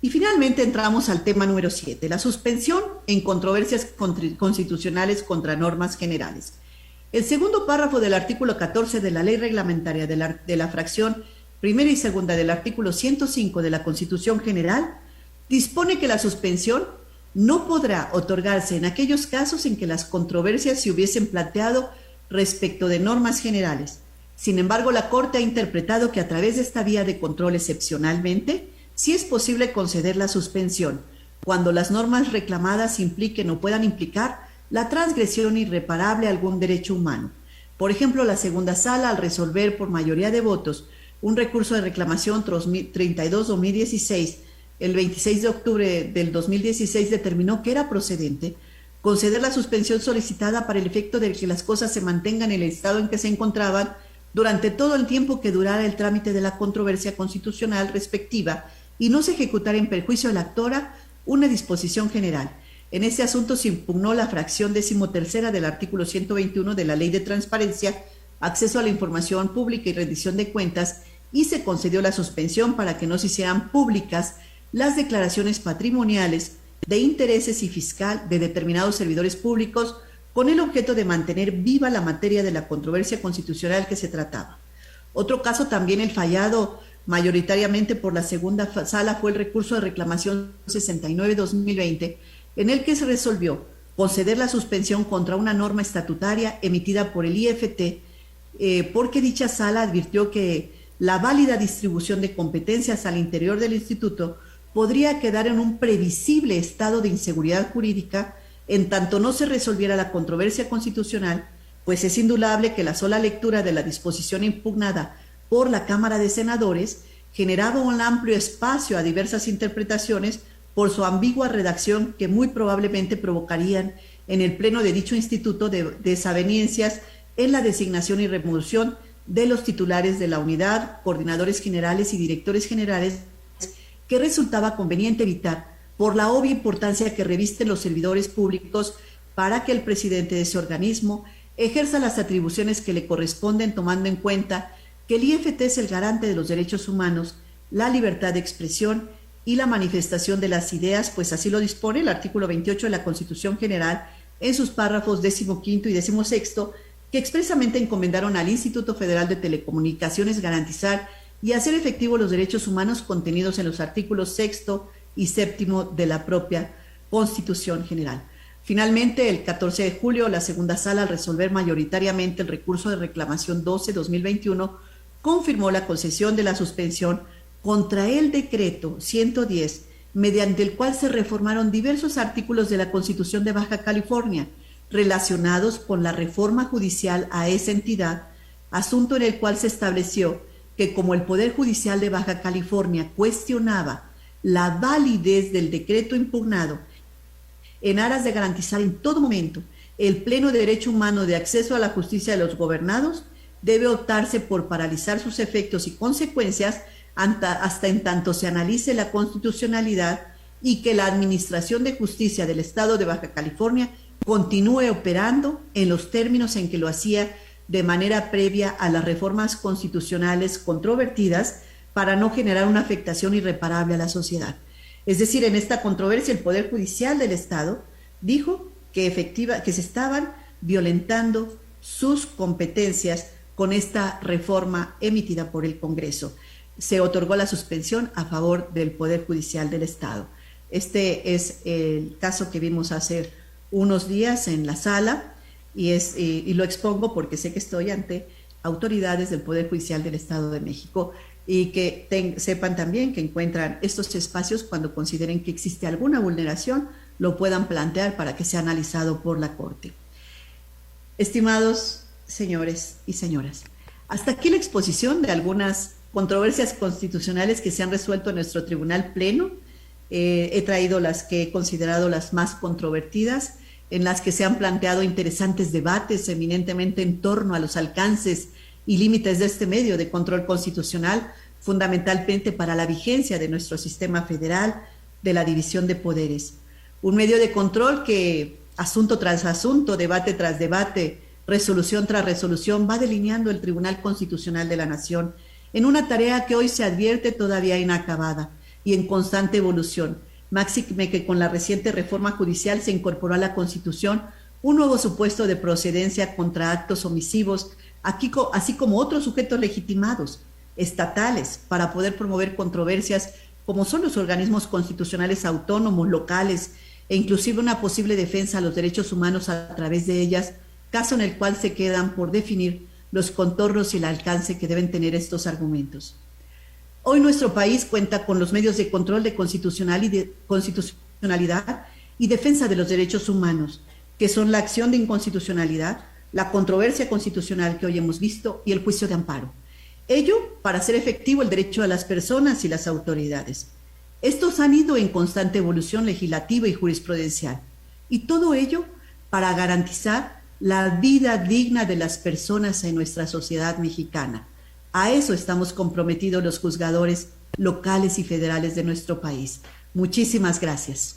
Y finalmente entramos al tema número 7, la suspensión en controversias constitucionales contra normas generales. El segundo párrafo del artículo 14 de la ley reglamentaria de la fracción primera y segunda del artículo 105 de la Constitución General dispone que la suspensión no podrá otorgarse en aquellos casos en que las controversias se hubiesen planteado respecto de normas generales. Sin embargo, la Corte ha interpretado que a través de esta vía de control excepcionalmente, sí es posible conceder la suspensión cuando las normas reclamadas impliquen o puedan implicar la transgresión irreparable a algún derecho humano. Por ejemplo, la segunda sala, al resolver por mayoría de votos un recurso de reclamación 32-2016, el 26 de octubre del 2016 determinó que era procedente conceder la suspensión solicitada para el efecto de que las cosas se mantengan en el estado en que se encontraban durante todo el tiempo que durara el trámite de la controversia constitucional respectiva y no se ejecutara en perjuicio de la actora una disposición general. En este asunto se impugnó la fracción 13ª del artículo 121 de la Ley de Transparencia, Acceso a la Información Pública y Rendición de Cuentas, y se concedió la suspensión para que no se hicieran públicas las declaraciones patrimoniales, de intereses y fiscal de determinados servidores públicos, con el objeto de mantener viva la materia de la controversia constitucional que se trataba. Otro caso, también el fallado mayoritariamente por la segunda sala, fue el recurso de reclamación 69-2020, en el que se resolvió conceder la suspensión contra una norma estatutaria emitida por el IFT, porque dicha sala advirtió que la válida distribución de competencias al interior del instituto podría quedar en un previsible estado de inseguridad jurídica en tanto no se resolviera la controversia constitucional, pues es indudable que la sola lectura de la disposición impugnada por la Cámara de Senadores generaba un amplio espacio a diversas interpretaciones por su ambigua redacción que muy probablemente provocarían en el pleno de dicho instituto desavenencias en la designación y remoción de los titulares de la unidad, coordinadores generales y directores generales, que resultaba conveniente evitar por la obvia importancia que revisten los servidores públicos para que el presidente de ese organismo ejerza las atribuciones que le corresponden, tomando en cuenta que el IFT es el garante de los derechos humanos, la libertad de expresión y la manifestación de las ideas, pues así lo dispone el artículo 28 de la Constitución General en sus párrafos 15º y 16º, que expresamente encomendaron al Instituto Federal de Telecomunicaciones garantizar y hacer efectivos los derechos humanos contenidos en los artículos 6 y 7 de la propia Constitución General. Finalmente, el 14 de julio, la segunda sala, al resolver mayoritariamente el recurso de reclamación 12-2021, confirmó la concesión de la suspensión contra el decreto 110, mediante el cual se reformaron diversos artículos de la Constitución de Baja California relacionados con la reforma judicial a esa entidad, asunto en el cual se estableció que como el Poder Judicial de Baja California cuestionaba la validez del decreto impugnado en aras de garantizar en todo momento el pleno derecho humano de acceso a la justicia de los gobernados, debe optarse por paralizar sus efectos y consecuencias hasta en tanto se analice la constitucionalidad y que la Administración de Justicia del Estado de Baja California continúe operando en los términos en que lo hacía de manera previa a las reformas constitucionales controvertidas para no generar una afectación irreparable a la sociedad. Es decir, en esta controversia el Poder Judicial del Estado dijo que se estaban violentando sus competencias con esta reforma emitida por el Congreso. Se otorgó la suspensión a favor del Poder Judicial del Estado. Este es el caso que vimos hace unos días en la sala y lo expongo porque sé que estoy ante autoridades del Poder Judicial del Estado de México y que sepan también que encuentran estos espacios cuando consideren que existe alguna vulneración, lo puedan plantear para que sea analizado por la Corte. Estimados señores y señoras, hasta aquí la exposición de algunas controversias constitucionales que se han resuelto en nuestro Tribunal Pleno. He traído las que he considerado las más controvertidas, en las que se han planteado interesantes debates eminentemente en torno a los alcances y límites de este medio de control constitucional, fundamentalmente para la vigencia de nuestro sistema federal de la división de poderes. Un medio de control que, asunto tras asunto, debate tras debate, resolución tras resolución, va delineando el Tribunal Constitucional de la Nación en una tarea que hoy se advierte todavía inacabada y en constante evolución. Máxime que con la reciente reforma judicial se incorporó a la Constitución un nuevo supuesto de procedencia contra actos omisivos, así como otros sujetos legitimados, estatales, para poder promover controversias como son los organismos constitucionales autónomos, locales, e inclusive una posible defensa a los derechos humanos a través de ellas, caso en el cual se quedan por definir los contornos y el alcance que deben tener estos argumentos. Hoy nuestro país cuenta con los medios de control de constitucionalidad y defensa de los derechos humanos, que son la acción de inconstitucionalidad, la controversia constitucional que hoy hemos visto y el juicio de amparo. Ello para hacer efectivo el derecho de las personas y las autoridades. Estos han ido en constante evolución legislativa y jurisprudencial, y todo ello para garantizar la vida digna de las personas en nuestra sociedad mexicana. A eso estamos comprometidos los juzgadores locales y federales de nuestro país. Muchísimas gracias.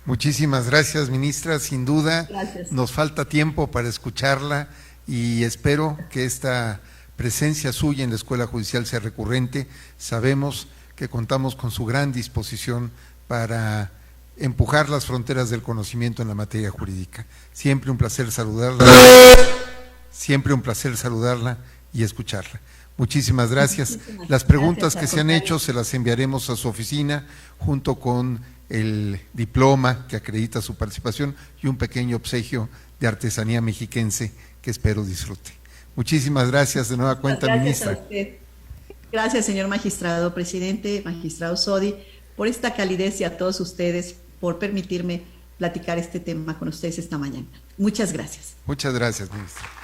Muchísimas gracias, ministra. Sin duda, nos falta tiempo para escucharla y espero que esta presencia suya en la Escuela Judicial sea recurrente. Sabemos que contamos con su gran disposición para empujar las fronteras del conocimiento en la materia jurídica. Siempre un placer saludarla y escucharla. Muchísimas gracias. Las preguntas que se han hecho se las enviaremos a su oficina junto con el diploma que acredita su participación y un pequeño obsequio de artesanía mexiquense que espero disfrute. Muchísimas gracias de nueva cuenta, ministra. Gracias a usted. Gracias, señor magistrado presidente, magistrado Sodi, por esta calidez y a todos ustedes por permitirme platicar este tema con ustedes esta mañana. Muchas gracias. Muchas gracias, ministra.